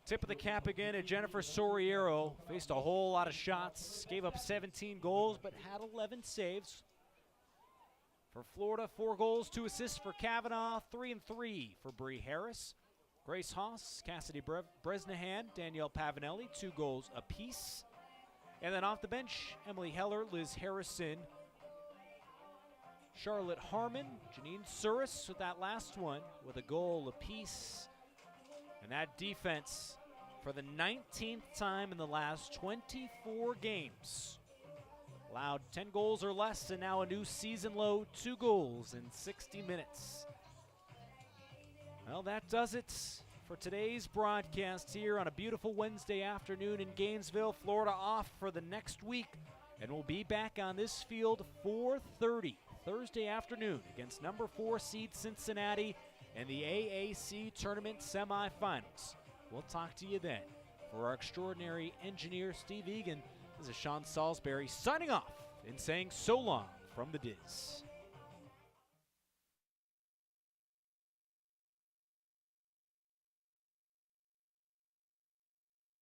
Tip of the cap again at Jennifer Soriero. Faced a whole lot of shots, gave up 17 goals, but had 11 saves. For Florida, 4 goals, 2 assists for Kavanaugh, 3 and 3 for Bree Harris. Grace Haas, Cassidy Bresnahan, Danielle Pavanelli, 2 goals apiece. And then off the bench, Emily Heller, Liz Harrison, Charlotte Harmon, Janine Suris with that last one with a goal apiece. And that defense, for the 19th time in the last 24 games, allowed 10 goals or less, and now a new season low, 2 goals in 60 minutes. Well, that does it for today's broadcast here on a beautiful Wednesday afternoon in Gainesville. Florida off for the next week, and we'll be back on this field 4:30 Thursday afternoon against number 4 seed Cincinnati and the AAC tournament semifinals. We'll talk to you then. For our extraordinary engineer, Steve Egan, this is Sean Salisbury signing off and saying so long from the Diz.